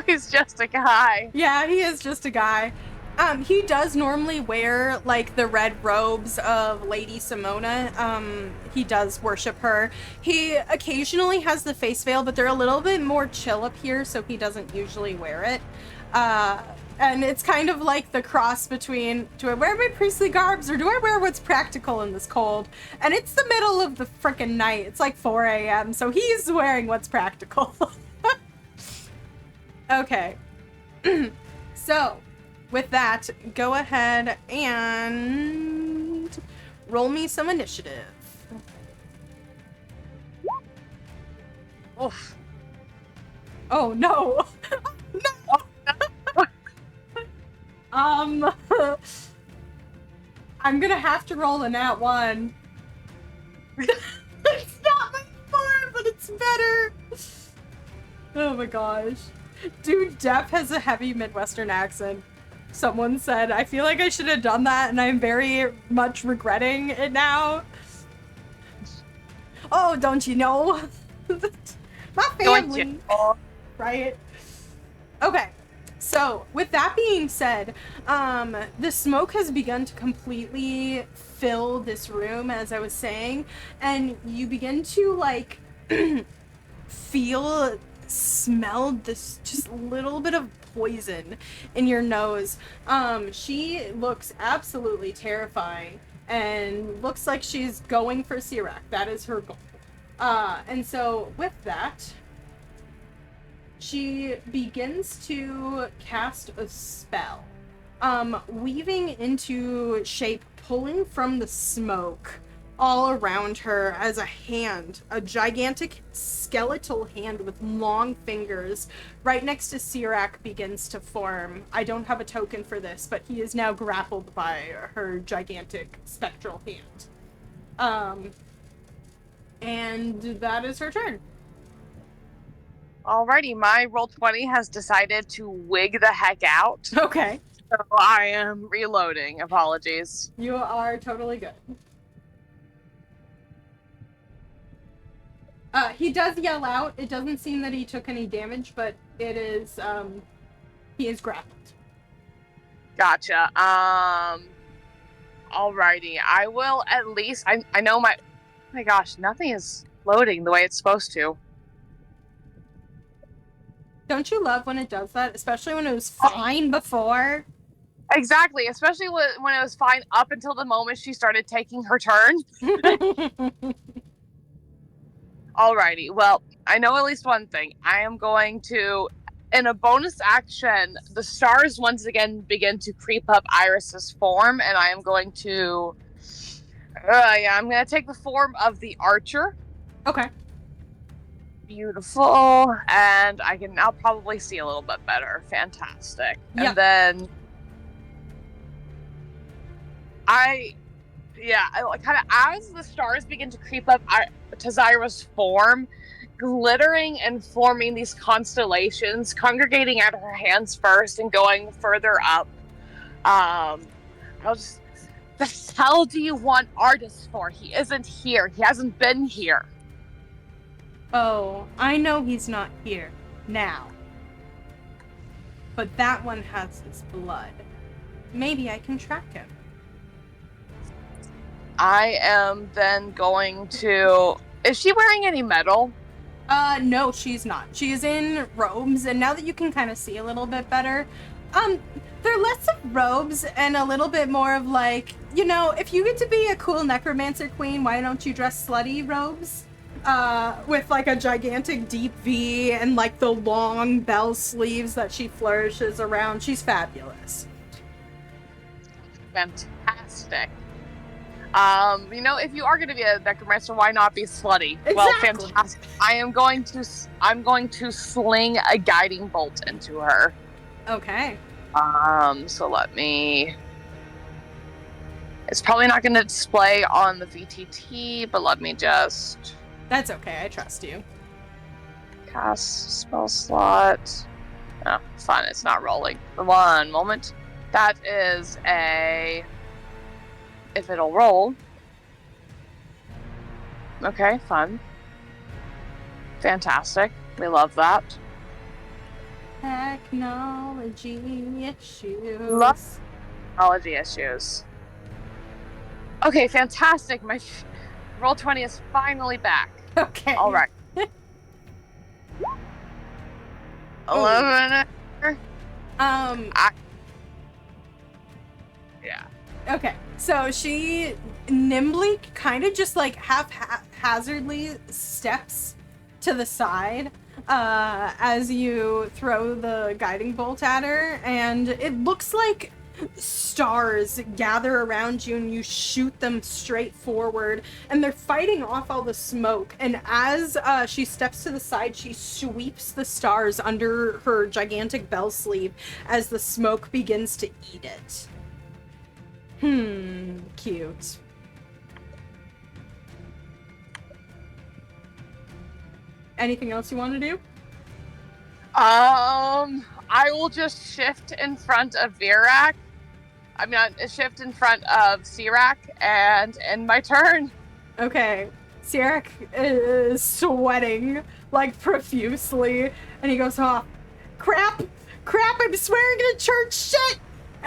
he's just a guy. Yeah, he is just a guy. He does normally wear, like, the red robes of Lady Simona. He does worship her. He occasionally has the face veil, but they're a little bit more chill up here, so he doesn't usually wear it. And it's kind of like the cross between, do I wear my priestly garbs or do I wear what's practical in this cold? And it's the middle of the frickin' night. It's like 4 a.m., so he's wearing what's practical. Okay. So, with that, go ahead and roll me some initiative. Oof. Oh, no. No. I'm gonna have to roll a nat 1. It's not my fault, but it's better. Oh my gosh. Dude, Depp has a heavy Midwestern accent. Someone said, I feel like I should have done that, and I'm very much regretting it now. Oh, don't you know? My family. Right? Okay. So, with that being said, the smoke has begun to completely fill this room, as I was saying, and you begin to, like, smell this just little bit of poison in your nose. She looks absolutely terrifying and looks like she's going for Tzira. That is her goal. And so, with that, she begins to cast a spell, weaving into shape, pulling from the smoke all around her as a hand, a gigantic skeletal hand with long fingers right next to Tzira begins to form. I don't have a token for this, but he is now grappled by her gigantic spectral hand. And that is her turn. Alrighty, my Roll20 has decided to wig the heck out. Okay. So I am reloading. Apologies. You are totally good. He does yell out. It doesn't seem that he took any damage, but it is, he is grappled. Gotcha. Alrighty. I will at least, I know oh my gosh, nothing is loading the way it's supposed to. Don't you love when it does that? Especially when it was fine before? Exactly, especially when it was fine up until the moment she started taking her turn. Alrighty, well, I know at least one thing. I am going to, in a bonus action, the stars once again begin to creep up Iris's form, and I am going to, I'm going to take the form of the archer. Okay. Beautiful, and I can now probably see a little bit better. Fantastic. Yep. And then I kind of, as the stars begin to creep up to Zyra's form, glittering and forming these constellations, congregating at her hands first and going further up. The hell do you want Artist for? He isn't here. He hasn't been here. Oh, I know he's not here now. But that one has his blood. Maybe I can track him. I am then going to... Is she wearing any metal? No, she's not. She is in robes, and now that you can kind of see a little bit better, they're less of robes and a little bit more of like, you know, if you get to be a cool necromancer queen, why don't you dress slutty robes? With like a gigantic deep V and like the long bell sleeves that she flourishes around. She's fabulous. Fantastic. You know, if you are going to be a necromancer, why not be slutty? Exactly. Well, fantastic. I'm going to sling a guiding bolt into her. Okay. So let me... It's probably not going to display on the VTT, but let me just... That's okay, I trust you. Cast spell slot. Oh, fun, it's not rolling. One moment. That is a... If it'll roll. Okay, fun. Fantastic. We love that. Technology issues. Love technology issues. Okay, fantastic. My Roll20 is finally back. Okay. All right. 11. Yeah. Okay, so she nimbly, kind of just like haphazardly steps to the side as you throw the guiding bolt at her, and it looks like stars gather around you and you shoot them straight forward, and they're fighting off all the smoke, and as she steps to the side, she sweeps the stars under her gigantic bell sleeve as the smoke begins to eat it. Cute. Anything else you want to do? I will just shift in front of Virak. I mean, shift in front of Tzira and end my turn. Okay. Tzira is sweating, like, profusely, and he goes, oh, crap! crap, I'm swearing at church, shit!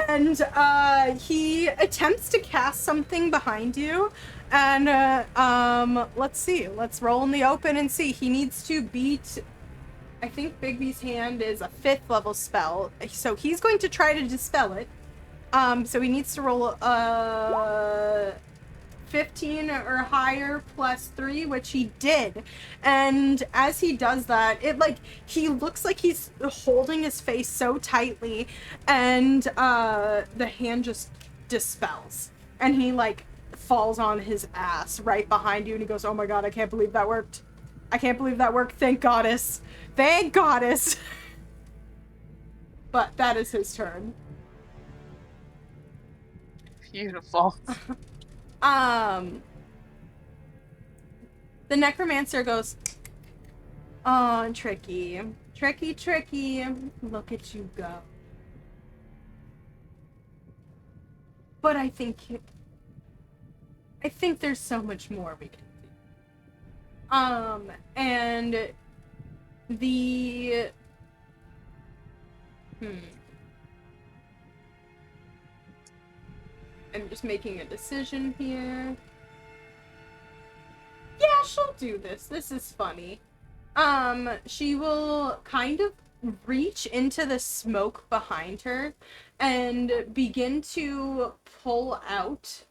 And he attempts to cast something behind you. And let's see. Let's roll in the open and see. He needs to beat, I think Bigby's hand is a 5th level spell. So he's going to try to dispel it. So he needs to roll 15 or higher plus 3, which he did. And as he does that, he looks like he's holding his face so tightly, and the hand just dispels. And he falls on his ass right behind you, and he goes, "Oh my god, I can't believe that worked. I can't believe that worked. Thank goddess. Thank goddess." But that is his turn. Beautiful. The necromancer goes, "Oh, tricky. Tricky, tricky. Look at you go. But I think there's so much more we can do." And the... I'm just making a decision here. Yeah, she'll do this. This is funny. She will kind of reach into the smoke behind her and begin to pull out,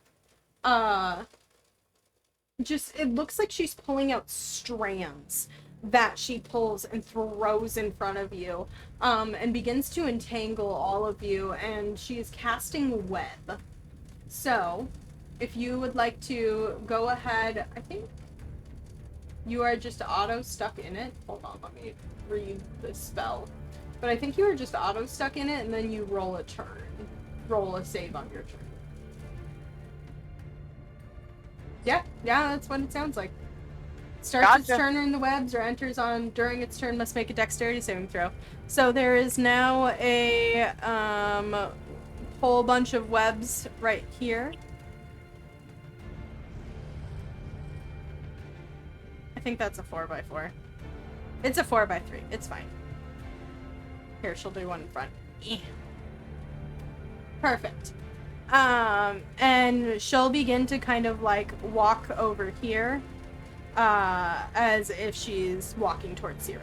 it looks like she's pulling out strands that she pulls and throws in front of you, and begins to entangle all of you, and she is casting web. So, if you would like to go ahead, I think you are just auto stuck in it. Hold on, let me read the spell. But I think you are just auto stuck in it, and then you roll a turn. Roll a save on your turn. Yeah, that's what it sounds like. Starts its turn in the webs or enters on during its turn must make a dexterity saving throw. So there is now a whole bunch of webs right here. I think that's a 4x4. It's a 4x3. It's fine. Here, she'll do one in front. Perfect. And she'll begin to kind of walk over here, as if she's walking towards Tzira.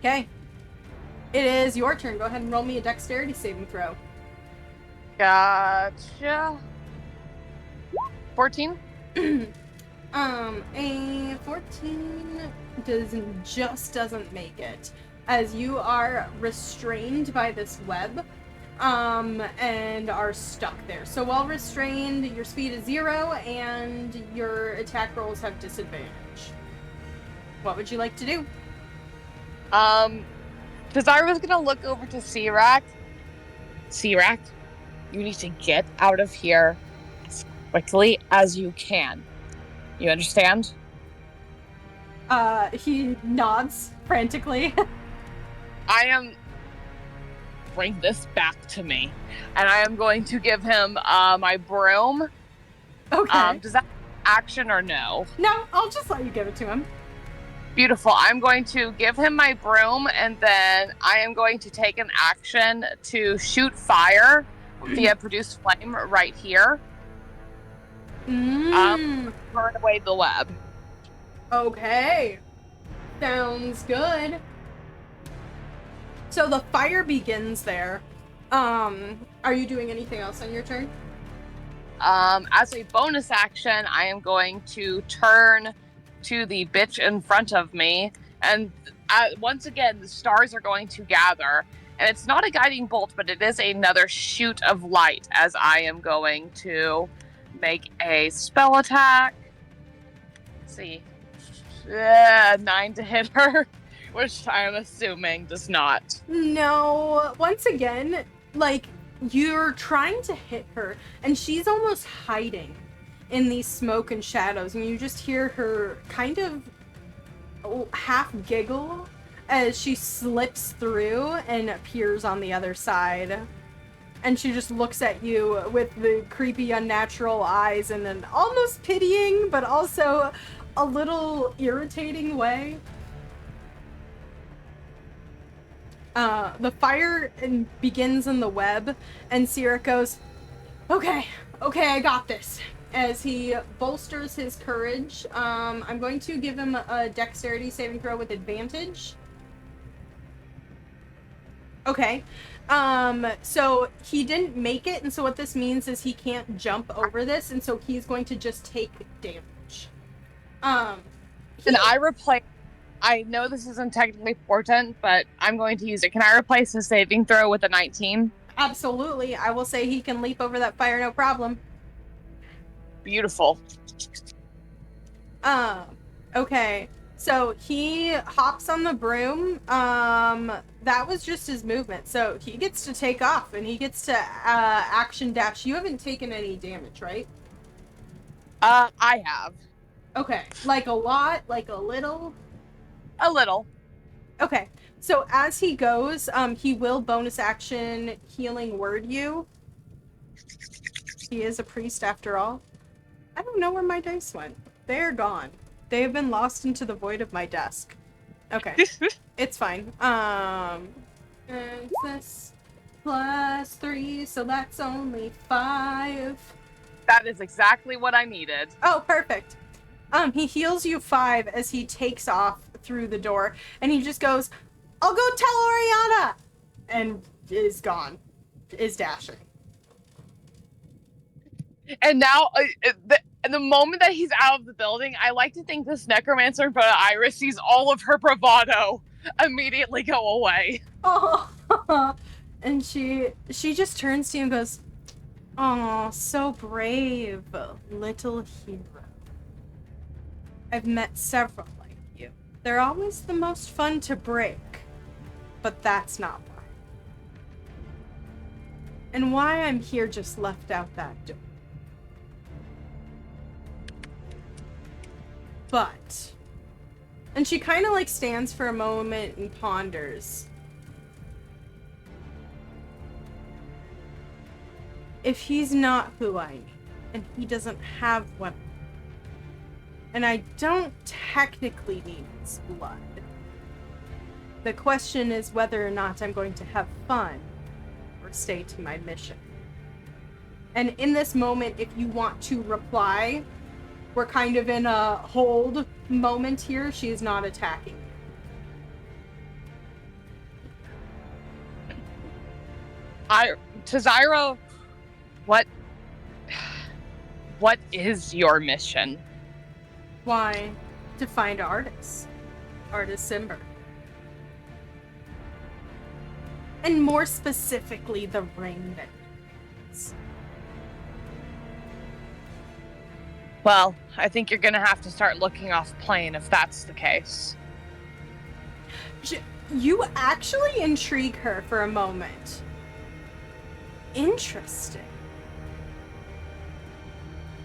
Okay. It is your turn. Go ahead and roll me a dexterity saving throw. Gotcha. 14? A 14 doesn't make it, as you are restrained by this web, and are stuck there. So while restrained, your speed is 0, and your attack rolls have disadvantage. What would you like to do? Zari was gonna look over to Tzira. Tzira, you need to get out of here as quickly as you can. You understand? He nods frantically. Bring this back to me. And I am going to give him, my broom. Okay. Does that action or no? No, I'll just let you give it to him. Beautiful. I'm going to give him my broom, and then I am going to take an action to shoot fire via produce flame right here. Burn away the web. Okay. Sounds good. So the fire begins there. Are you doing anything else on your turn? As a bonus action, I am going to turn to the bitch in front of me, and once again, the stars are going to gather, and it's not a guiding bolt, but it is another shoot of light, as I am going to make a spell attack. Let's see. 9 to hit her, which I'm assuming does not. No. Once again, you're trying to hit her, and she's almost hiding in these smoke and shadows, and you just hear her kind of half giggle as she slips through and appears on the other side. And she just looks at you with the creepy, unnatural eyes in an almost pitying, but also a little irritating way. The fire begins in the web, and Tzira goes, okay, I got this. As he bolsters his courage, I'm going to give him a dexterity saving throw with advantage. Okay. So he didn't make it, and so what this means is he can't jump over this, and so he's going to just take damage. And I know this isn't technically important, but I'm going to use it. Can I replace the saving throw with a 19? Absolutely. I will say he can leap over that fire, no problem. Beautiful. Okay. So he hops on the broom. That was just his movement. So he gets to take off, and he gets to action dash. You haven't taken any damage, right? I have. Okay. Like a lot? Like a little? A little. Okay. So as he goes, he will bonus action healing word you. He is a priest after all. I don't know where my dice went. They're gone. They have been lost into the void of my desk. Okay. It's fine. It's this plus 3, so that's only 5. That is exactly what I needed. Oh, perfect. He heals you 5 as he takes off through the door, and he just goes, I'll go tell Oriana! And is gone. Is dashing. And now, the moment that he's out of the building, I like to think this necromancer in front of Iris sees all of her bravado immediately go away. Oh, and she just turns to you and goes, "Oh, so brave, little hero. I've met several like you. They're always the most fun to break, but that's not why. And why I'm here just left out that door. But," and she kind of like stands for a moment and ponders. If he's not who I need, and he doesn't have what, and I don't technically need his blood, the question is whether or not I'm going to have fun or stay to my mission. And in this moment, if you want to reply, we're kind of in a hold moment here. She is not attacking you. Tzira, what is your mission? Why? To find Artis Simber. And more specifically, the ring that he needs. Well, I think you're gonna have to start looking off plane if that's the case. You actually intrigue her for a moment. Interesting.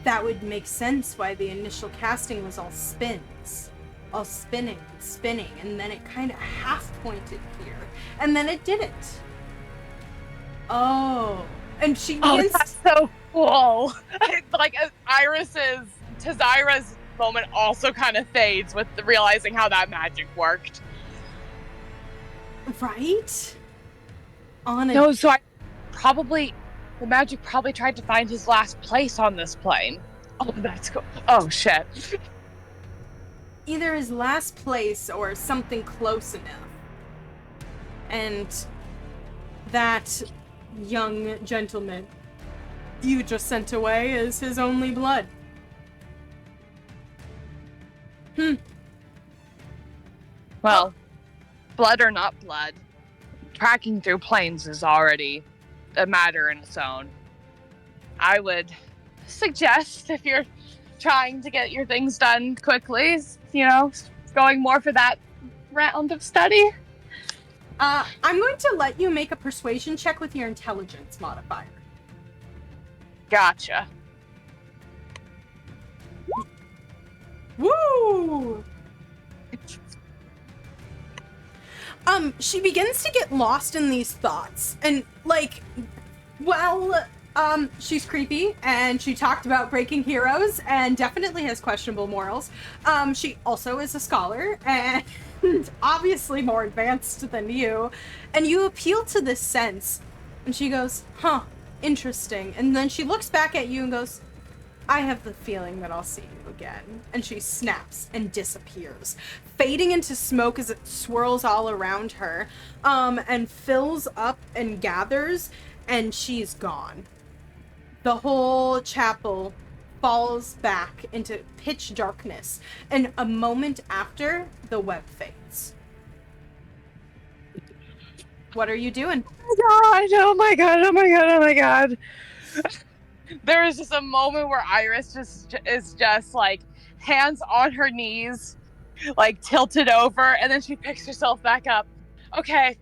That would make sense why the initial casting was all spins. All spinning, and then it kind of half-pointed here. And then it didn't. Oh. And she begins... Oh, that's so cool. Like, Tzira's moment also kind of fades with realizing how that magic worked. Right? No, so the magic probably tried to find his last place on this plane. Oh, that's cool. Oh, shit. Either his last place or something close enough. And that young gentleman you just sent away is his only blood. Well, blood or not blood, tracking through planes is already a matter in its own. I would suggest, if you're trying to get your things done quickly, going more for that round of study. I'm going to let you make a persuasion check with your intelligence modifier. Gotcha. Woo! She begins to get lost in these thoughts, and She's creepy, and she talked about breaking heroes, and definitely has questionable morals. She also is a scholar, and obviously more advanced than you. And you appeal to this sense, and she goes, huh, interesting. And then she looks back at you and goes, I have the feeling that I'll see you again. And she snaps and disappears, fading into smoke as it swirls all around her, and fills up and gathers, and she's gone. The whole chapel falls back into pitch darkness, and a moment after, the web fades. What are you doing? Oh my god. There is just a moment where Iris is just like hands on her knees, like tilted over, and then she picks herself back up. Okay.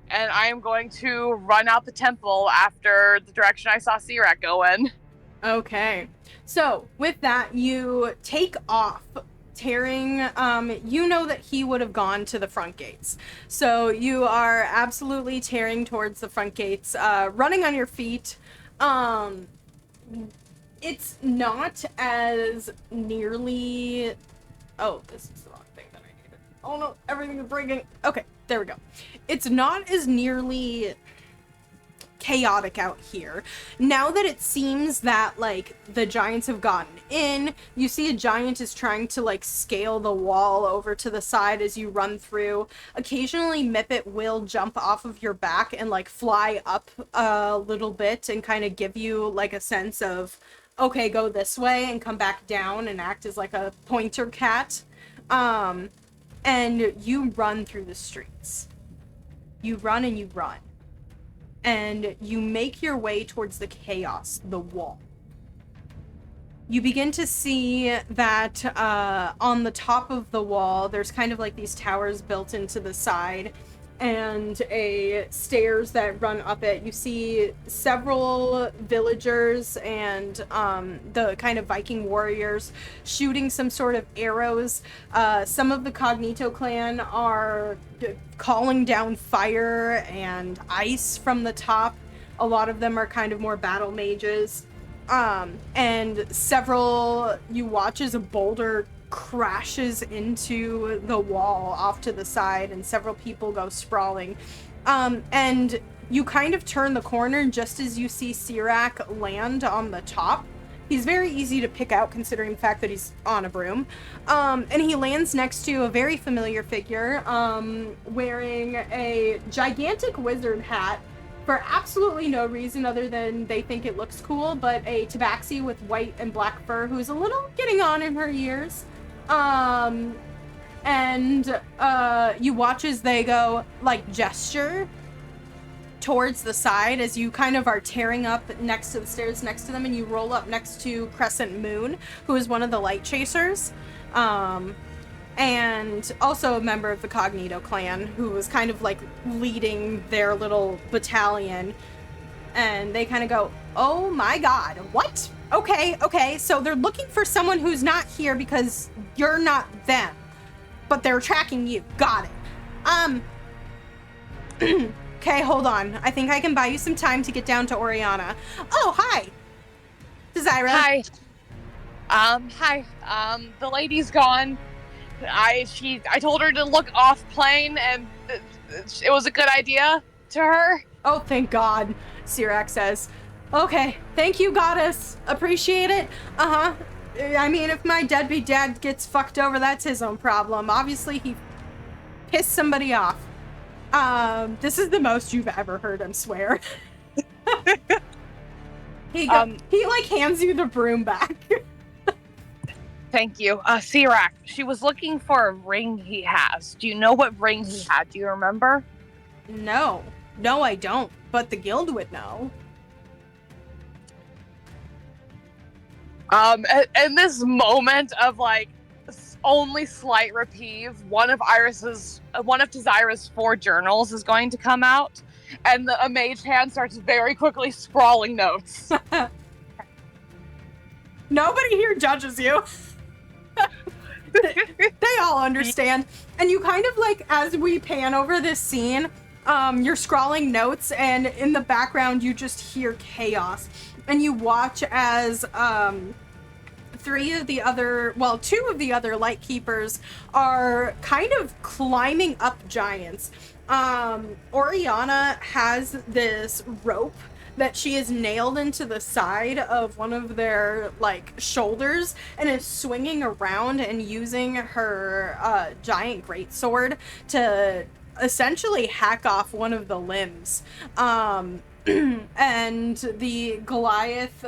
And I am going to run out the temple after the direction I saw Tzira going. Okay. So, with that, you take off, tearing, you know that he would have gone to the front gates. So, you are absolutely tearing towards the front gates, running on your feet. It's not as nearly... Oh, this is the wrong thing that I needed. Oh no, everything is breaking. Okay, there we go. It's not as nearly chaotic out here. Now that it seems that, like, the giants have gotten in, you see a giant is trying to, like, scale the wall over to the side as you run through. Occasionally, Mippet will jump off of your back and, like, fly up a little bit and kind of give you, like, a sense of, okay, go this way, and come back down and act as, like, a pointer cat. And you run through the streets. You run and you run. And you make your way towards the chaos, the wall. You begin to see that on the top of the wall, there's kind of like these towers built into the side, and stairs that run up it. You see several villagers and the kind of Viking warriors shooting some sort of arrows. Some of the Cognito clan are calling down fire and ice from the top. A lot of them are kind of more battle mages. And several, you watch as a boulder crashes into the wall off to the side, and several people go sprawling. And you kind of turn the corner just as you see Tzira land on the top. He's very easy to pick out considering the fact that he's on a broom. And he lands next to a very familiar figure, wearing a gigantic wizard hat for absolutely no reason other than they think it looks cool, but a tabaxi with white and black fur who's a little getting on in her years. You watch as they go, like, gesture towards the side as you kind of are tearing up next to the stairs next to them, and you roll up next to Crescent Moon, who is one of the light chasers, and also a member of the Cognito clan, who was kind of like leading their little battalion. And they kind of go, oh my god, what? Okay, so they're looking for someone who's not here because you're not them, but they're tracking you. Got it. Okay, hold on. I think I can buy you some time to get down to Oriana. Oh, hi. Tzira. Hi. Hi. The lady's gone. I told her to look off plane, and it was a good idea to her. Oh, thank God, Tzira says. Okay, thank you, goddess. Appreciate it. I mean, if my deadbeat dad gets fucked over, that's his own problem. Obviously, he pissed somebody off. This is the most you've ever heard him swear. He like hands you the broom back. Thank you. Tzira, she was looking for a ring he has. Do you know what ring he had? Do you remember? No, I don't, but the guild would know. In this moment of, like, only slight reprieve, one of Tzira's 4 journals is going to come out, and a mage hand starts very quickly scrawling notes. Nobody here judges you. They all understand. And you kind of, like, as we pan over this scene, You're scrawling notes, and in the background you just hear chaos. And you watch as two of the other Lightkeepers are kind of climbing up giants. Oriana has this rope that she has nailed into the side of one of their shoulders and is swinging around and using her giant greatsword to essentially hack off one of the limbs. And the Goliath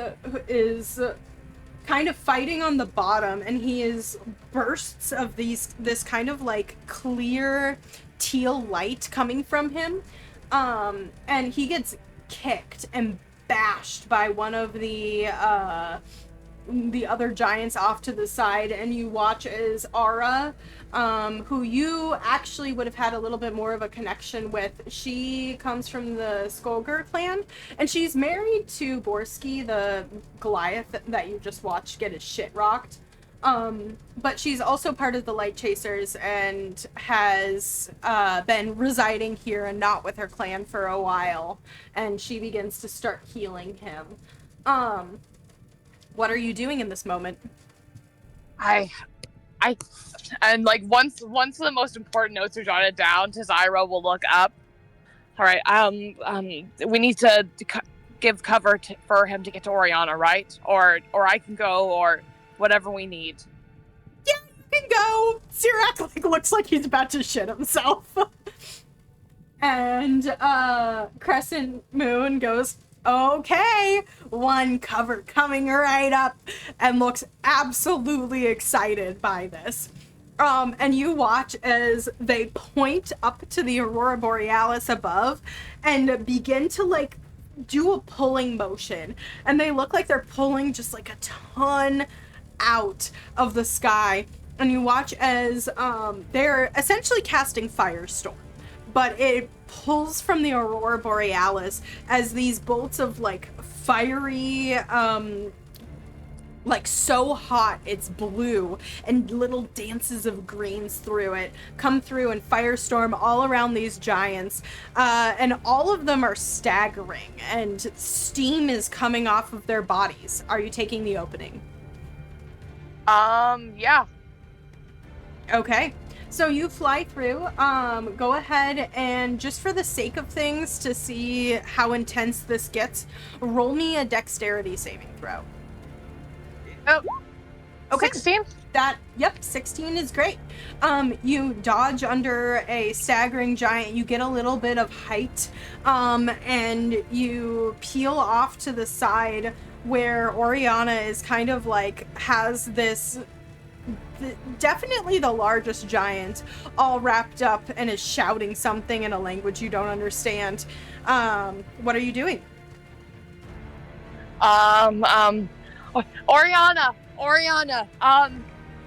is kind of fighting on the bottom, and he is bursts of this kind of clear teal light coming from him, and he gets kicked and bashed by one of the other giants off to the side. And you watch as Ara, who you actually would have had a little bit more of a connection with. She comes from the Skolgar clan, and she's married to Borski, the Goliath that you just watched get his shit rocked. But she's also part of the Light Chasers and has been residing here and not with her clan for a while. And she begins to start healing him. What are you doing in this moment? And once the most important notes are jotted down, Tzira will look up. All right, we need to give cover for him to get to Oriana, right? Or I can go, or whatever we need. Yeah, you can go. Sirak looks like he's about to shit himself. And Crescent Moon goes, okay, one cover coming right up, and looks absolutely excited by this. And you watch as they point up to the Aurora Borealis above and begin to do a pulling motion. And they look like they're pulling just a ton out of the sky. And you watch as they're essentially casting Firestorm, but it pulls from the Aurora Borealis as these bolts of fiery, so hot it's blue, and little dances of greens through it come through and firestorm all around these giants, and all of them are staggering and steam is coming off of their bodies. Are you taking the opening? Yeah. Okay. So you fly through. Go ahead and, just for the sake of things, to see how intense this gets, roll me a dexterity saving throw. Oh. Okay. 16? 16 is great. You dodge under a staggering giant. You get a little bit of height, and you peel off to the side where Oriana is kind of has this... definitely the largest giant, all wrapped up, and is shouting something in a language you don't understand. What are you doing? Oriana,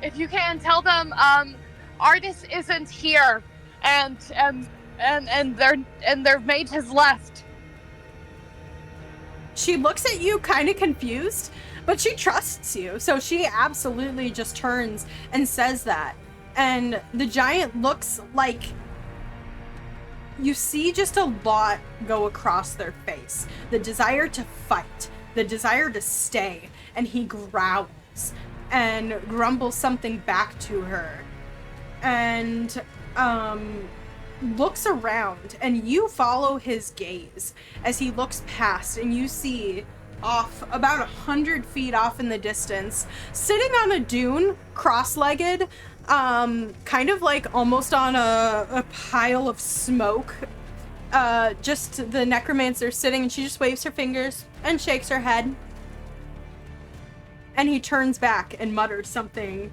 if you can, tell them Artis isn't here, and their mate has left. She looks at you kind of confused, but she trusts you, so she absolutely just turns and says that. And the giant looks like you see just a lot go across their face. The desire to fight, the desire to stay, and he growls and grumbles something back to her. And looks around, and you follow his gaze as he looks past, and you see off about 100 feet off in the distance, sitting on a dune, cross-legged, kind of almost on a pile of smoke, just the necromancer sitting, and she just waves her fingers and shakes her head. And he turns back and mutters something,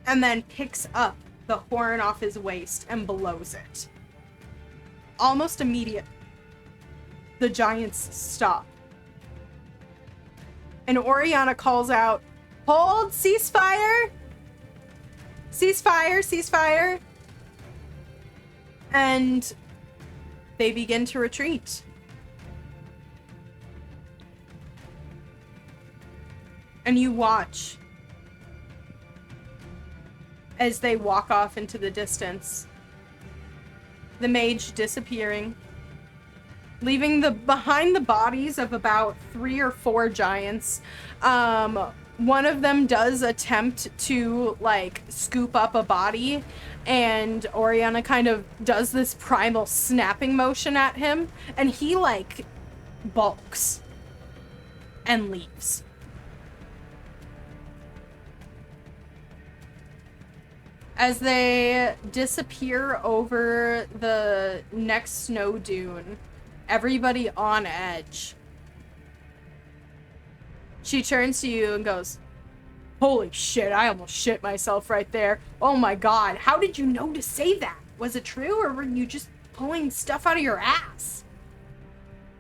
and then picks up the horn off his waist and blows it. Almost immediate, the giants stop. And Oriana calls out, "Hold, ceasefire! Ceasefire, ceasefire!" And they begin to retreat. And you watch as they walk off into the distance. the mage disappearing, leaving behind the bodies of about 3 or 4 giants. One of them does attempt to, like, scoop up a body, and Oriana kind of does this primal snapping motion at him, and he, like, balks and leaves. As they disappear over the next snow dune, everybody on edge. She turns to you and goes, "Holy shit, I almost shit myself right there. Oh my god, how did you know to say that? Was it true, or were you just pulling stuff out of your ass?"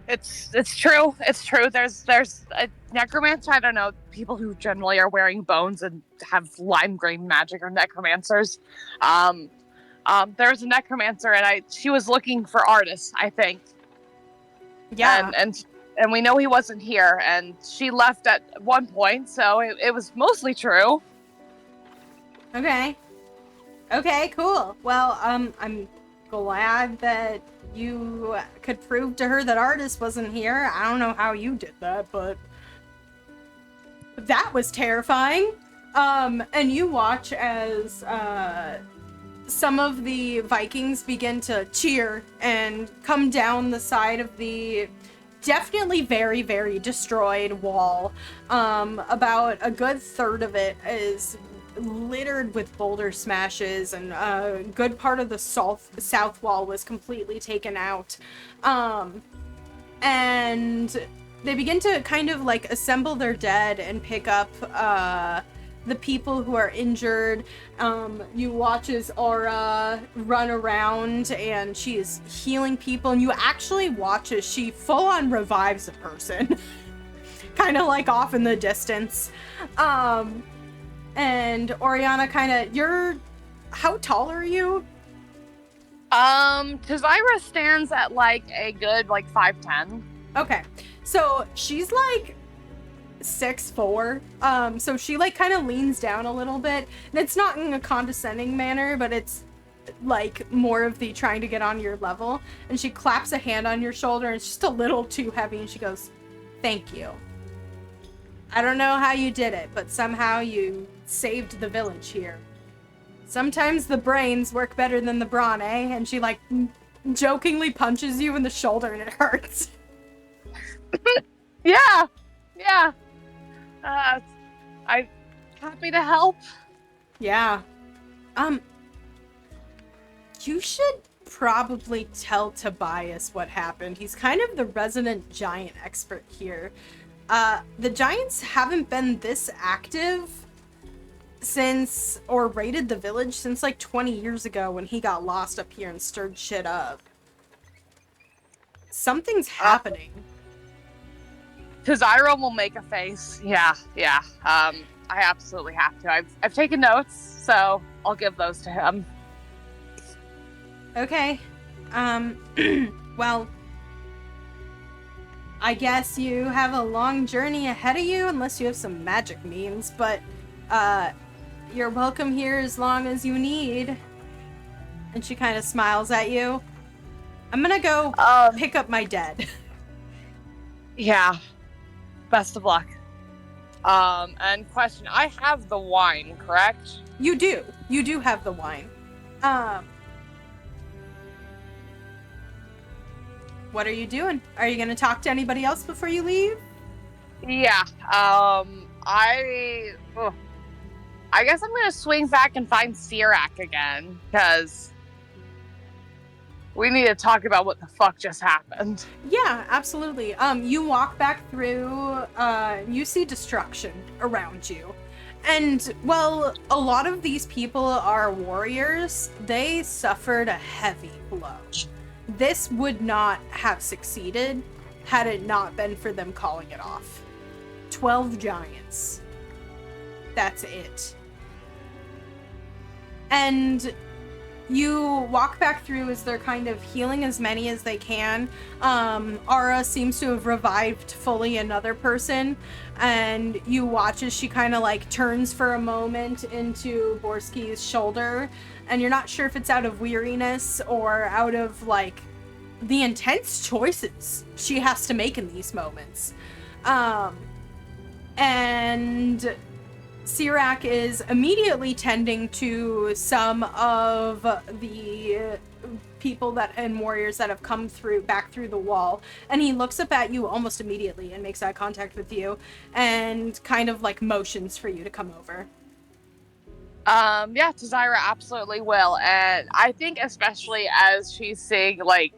It's true. It's true. There's a necromancer. I don't know, people who generally are wearing bones and have lime green magic are necromancers. There's a necromancer, and she was looking for artists, I think. Yeah. And we know he wasn't here, and she left at one point, so it was mostly true. Okay. Okay, cool. Well, I'm glad that you could prove to her that Artis wasn't here. I don't know how you did that, but that was terrifying. And you watch as some of the Vikings begin to cheer and come down the side of the definitely very, very destroyed wall. About a good third of it is littered with boulder smashes, and a good part of the south wall was completely taken out. And they begin to kind of like assemble their dead and pick up the people who are injured. You watch as Aura run around and she is healing people, and you actually watch as she full on revives a person kind of like off in the distance. And Oriana how tall are you? Tzira stands at like a good 5'10". Okay, so she's like 6'4". So she like kind of leans down a little bit, and it's not in a condescending manner, but it's like more of the trying to get on your level. And she claps a hand on your shoulder, and it's just a little too heavy, and she goes, "Thank you. I don't know how you did it, but somehow you saved the village here. Sometimes the brains work better than the brawn, eh?" And she like jokingly punches you in the shoulder, and it hurts. Yeah. I'm happy to help. Yeah. You should probably tell Tobias what happened. He's kind of the resident giant expert here. The giants haven't been this active or raided the village since like 20 years ago when he got lost up here and stirred shit up. Something's happening. Tzira will make a face. Yeah. I absolutely have to. I've taken notes, so I'll give those to him. Okay. Well, I guess you have a long journey ahead of you, unless you have some magic means, but you're welcome here as long as you need. And she kind of smiles at you. I'm gonna go pick up my dead. Yeah. Best of luck. And question, I have the wine, correct? You do. You do have the wine. What are you doing? Are you gonna talk to anybody else before you leave? Yeah. I guess I'm gonna swing back and find Tzira again, because we need to talk about what the fuck just happened. Yeah, absolutely. You walk back through, you see destruction around you. And, well, a lot of these people are warriors. They suffered a heavy blow. This would not have succeeded had it not been for them calling it off. 12 giants. That's it. And You walk back through as they're kind of healing as many as they can. Ara seems to have revived fully another person, and you watch as she kind of like turns for a moment into Borski's shoulder, and you're not sure if it's out of weariness or out of like the intense choices she has to make in these moments. And Sirak is immediately tending to some of the people and warriors that have come back through the wall, and he looks up at you almost immediately and makes eye contact with you and kind of like motions for you to come over. Yeah, Tzira absolutely will, and I think especially as she's seeing like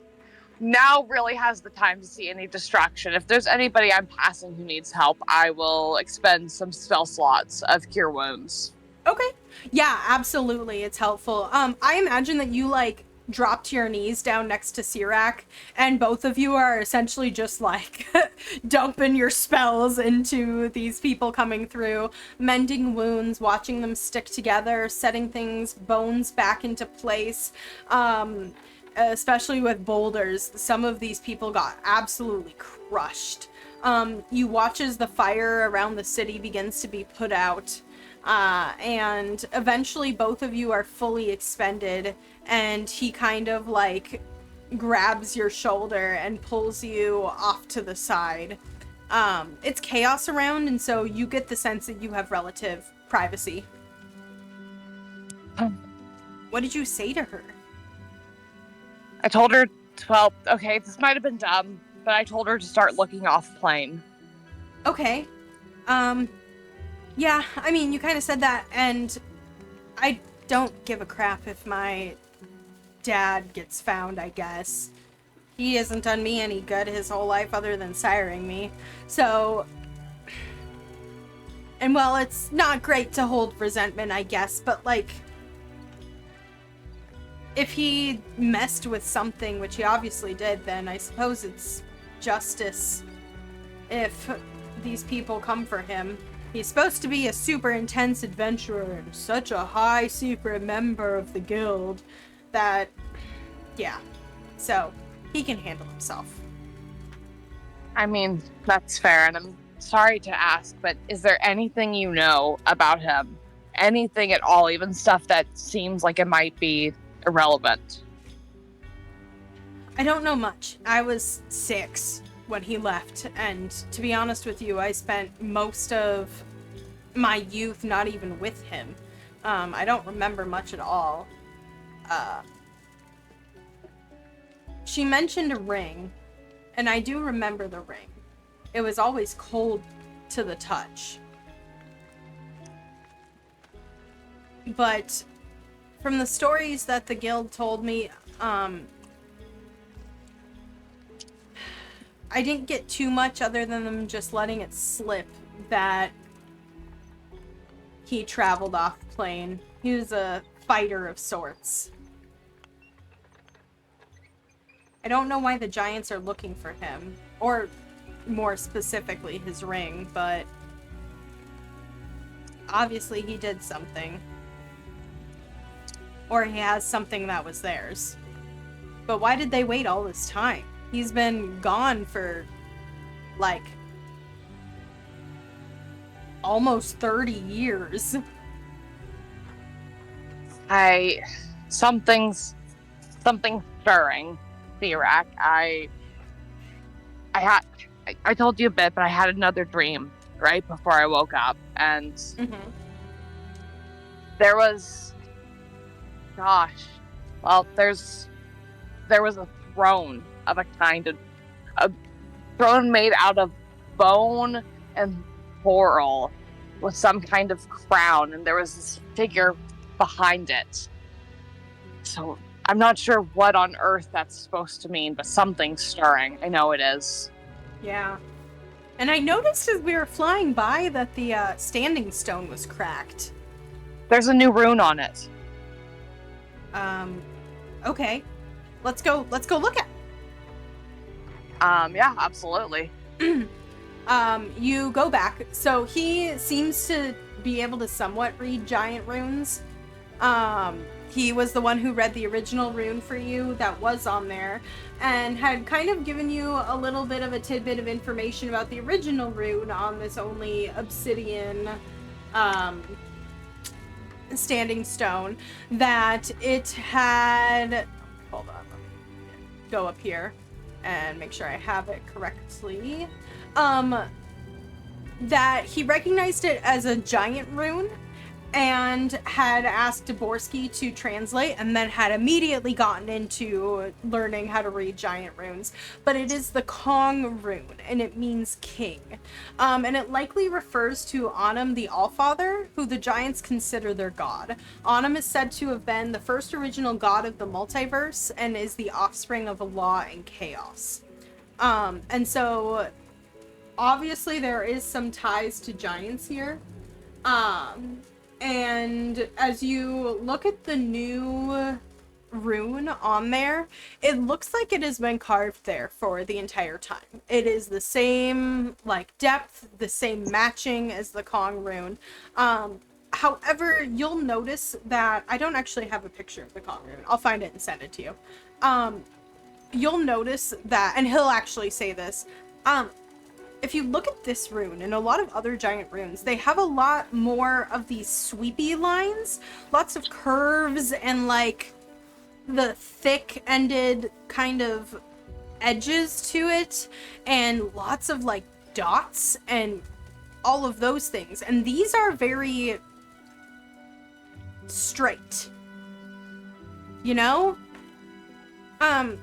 now really has the time to see any distraction. If there's anybody I'm passing who needs help, I will expend some spell slots of Cure Wounds. Okay. Yeah, absolutely. It's helpful. I imagine that you like drop to your knees down next to Sirak, and both of you are essentially just like dumping your spells into these people coming through, mending wounds, watching them stick together, setting bones back into place. Especially with boulders, some of these people got absolutely crushed. You watch as the fire around the city begins to be put out, and eventually both of you are fully expended, and he kind of like grabs your shoulder and pulls you off to the side. It's chaos around, and so you get the sense that you have relative privacy. What did you say to her? I told her, well, okay, this might have been dumb, but I told her to start looking off plane. Okay. Yeah, I mean, you kind of said that, and I don't give a crap if my dad gets found, I guess. He hasn't done me any good his whole life other than siring me. So, and well, it's not great to hold resentment, I guess, but like, if he messed with something, which he obviously did, then I suppose it's justice if these people come for him. He's supposed to be a super intense adventurer and such a high secret member of the guild that, yeah, so he can handle himself. I mean, that's fair, and I'm sorry to ask, but is there anything you know about him? Anything at all, even stuff that seems like it might be irrelevant? I don't know much. I was 6 when he left, and to be honest with you, I spent most of my youth not even with him. I don't remember much at all. She mentioned a ring, and I do remember the ring. It was always cold to the touch. But from the stories that the guild told me, I didn't get too much other than them just letting it slip that he traveled off plane. He was a fighter of sorts. I don't know why the giants are looking for him, or more specifically his ring, but obviously he did something. Or he has something that was theirs. But why did they wait all this time? He's been gone for, like, almost 30 years. Something's stirring, Tzira. I told you a bit, but I had another dream right before I woke up, and there was, there was a throne of a kind, a throne made out of bone and coral with some kind of crown, and there was this figure behind it. So I'm not sure what on earth that's supposed to mean, but something's stirring. I know it is. Yeah. And I noticed as we were flying by that the standing stone was cracked. There's a new rune on it. Okay. Let's go look at it. Yeah, absolutely. You go back. So he seems to be able to somewhat read giant runes. He was the one who read the original rune for you that was on there, and had kind of given you a little bit of a tidbit of information about the original rune on this only obsidian standing stone, that it had... Hold on, let me go up here and make sure I have it correctly. That he recognized it as a giant rune and had asked Dvorsky to translate, and then had immediately gotten into learning how to read giant runes. But it is the Kong rune, and it means king. And it likely refers to Onum the Allfather, who the giants consider their god. Onum is said to have been the first original god of the multiverse, and is the offspring of law and chaos. And so, obviously there is some ties to giants here. And as you look at the new rune on there, it looks like it has been carved there for the entire time. It is the same, like, depth, the same matching as the Kong rune. However, you'll notice that I don't actually have a picture of the Kong rune. I'll find it and send it to you. You'll notice that, and he'll actually say this, if you look at this rune and a lot of other giant runes, they have a lot more of these sweepy lines, lots of curves, and like the thick-ended kind of edges to it, and lots of like dots and all of those things. And these are very straight, you know? I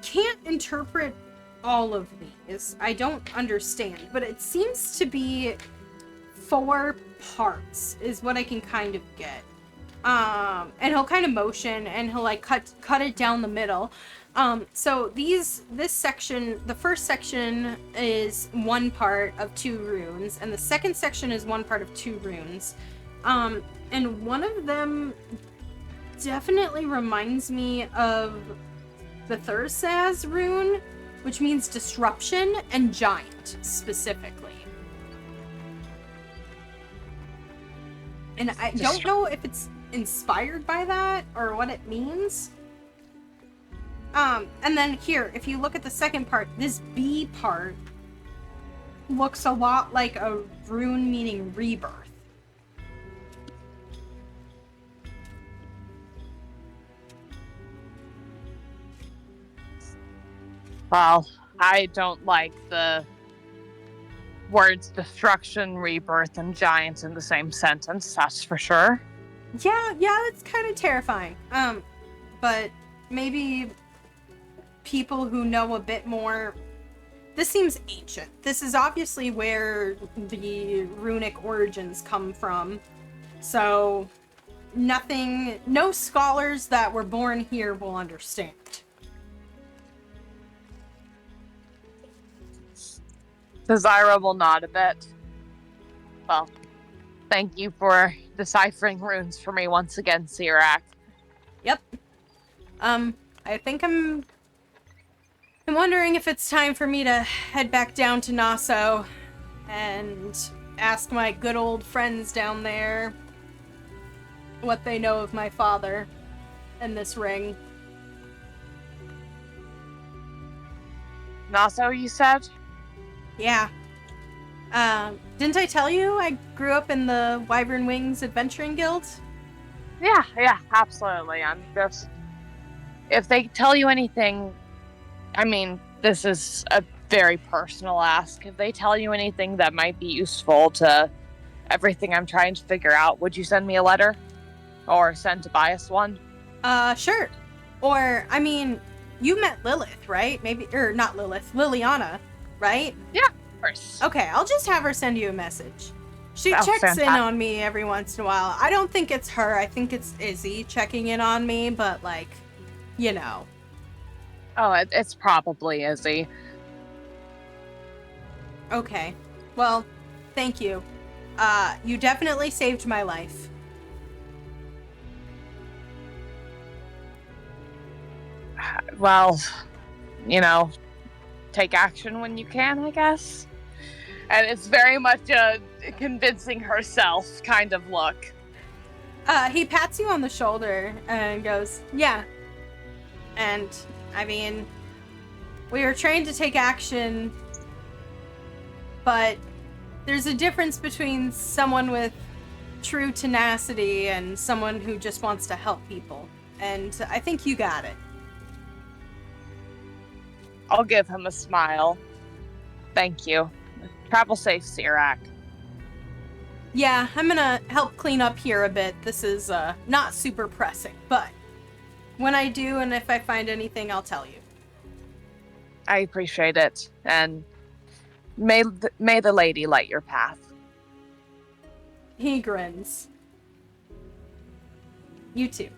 can't interpret all of these. I don't understand, but it seems to be 4 parts is what I can kind of get. And he'll kind of motion, and he'll like cut it down the middle. So this section, the first section is 1 part of 2 runes, and the second section is 1 part of 2 runes. And one of them definitely reminds me of the Thursaz rune, which means disruption and giant, specifically. And I don't know if it's inspired by that or what it means. And then here, if you look at the second part, this B part looks a lot like a rune meaning rebirth. Well, I don't like the words destruction, rebirth, and giants in the same sentence, that's for sure. Yeah, that's kind of terrifying. But maybe people who know a bit more... This seems ancient. This is obviously where the runic origins come from. So, no scholars that were born here will understand. Tzira will nod a bit. Well, thank you for deciphering runes for me once again, Tzira. Yep. I think I'm wondering if it's time for me to head back down to Nassau and ask my good old friends down there what they know of my father and this ring. Nassau, you said? Yeah. Didn't I tell you I grew up in the Wyvern Wings Adventuring Guild? Yeah, absolutely. I'm just... If they tell you anything... I mean, this is a very personal ask. If they tell you anything that might be useful to everything I'm trying to figure out, would you send me a letter? Or send Tobias one? Sure. Or, I mean, you met Lilith, right? Maybe, or not Lilith, Liliana, right? Yeah, of course. Okay, I'll just have her send you a message. She checks fantastic. in on me every once in a while. I don't think it's her. I think it's Izzy checking in on me, but like, you know. Oh, it's probably Izzy. Okay. Well, thank you. You definitely saved my life. Well, you know, take action when you can, I guess. And it's very much a convincing herself kind of look. He pats you on the shoulder and goes, yeah. And, I mean, we were trained to take action, but there's a difference between someone with true tenacity and someone who just wants to help people. And I think you got it. I'll give him a smile. Thank you. Travel safe, Tzira. Yeah, I'm gonna help clean up here a bit. This is not super pressing, but when I do and if I find anything, I'll tell you. I appreciate it, and may the lady light your path. He grins. You too.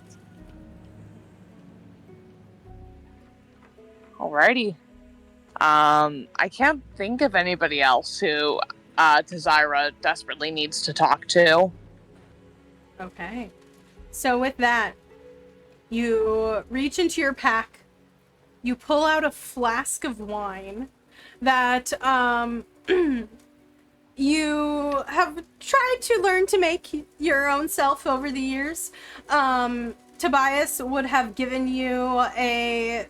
Alrighty. I can't think of anybody else who Tzira desperately needs to talk to. Okay. So with that, you reach into your pack, you pull out a flask of wine that you have tried to learn to make your own self over the years. Tobias would have given you a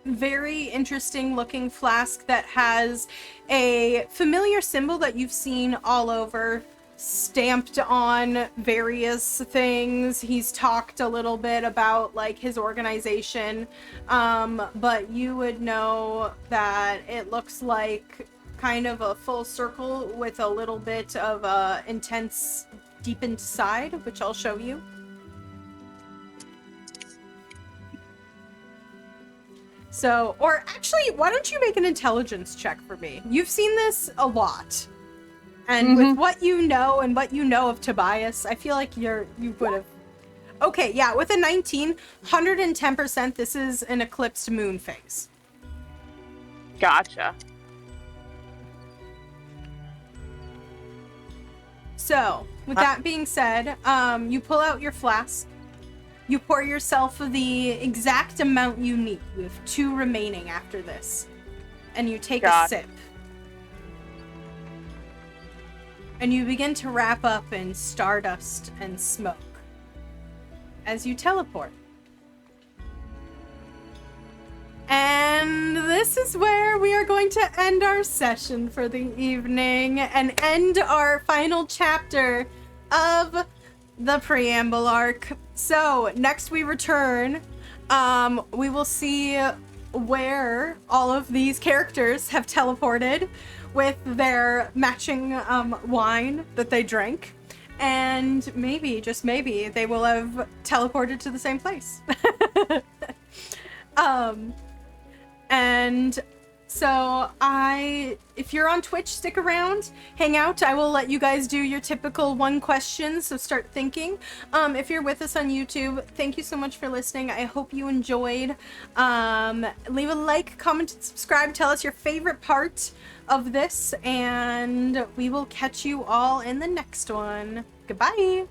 very interesting looking flask that has a familiar symbol that you've seen all over, stamped on various things. He's talked a little bit about like his organization, but you would know that it looks like kind of a full circle with a little bit of a intense deepened side, which I'll show you. So, or actually, why don't you make an intelligence check for me? You've seen this a lot. And with what you know and what you know of Tobias, I feel like you would have... Okay, yeah, with a 19, 110%, this is an eclipsed moon phase. Gotcha. So, with that being said, you pull out your flask. You pour yourself the exact amount you need. You have 2 remaining after this. And you take a sip. And you begin to wrap up in stardust and smoke as you teleport. And this is where we are going to end our session for the evening and end our final chapter of the preamble arc. So next we return, we will see where all of these characters have teleported with their matching wine that they drank, and maybe, just maybe, they will have teleported to the same place. And so if you're on Twitch, stick around, hang out. I will let you guys do your typical 1 question, so start thinking. If you're with us on YouTube, thank you so much for listening. I hope you enjoyed. Leave a like, comment, and subscribe. Tell us your favorite part of this, and we will catch you all in the next one. Goodbye!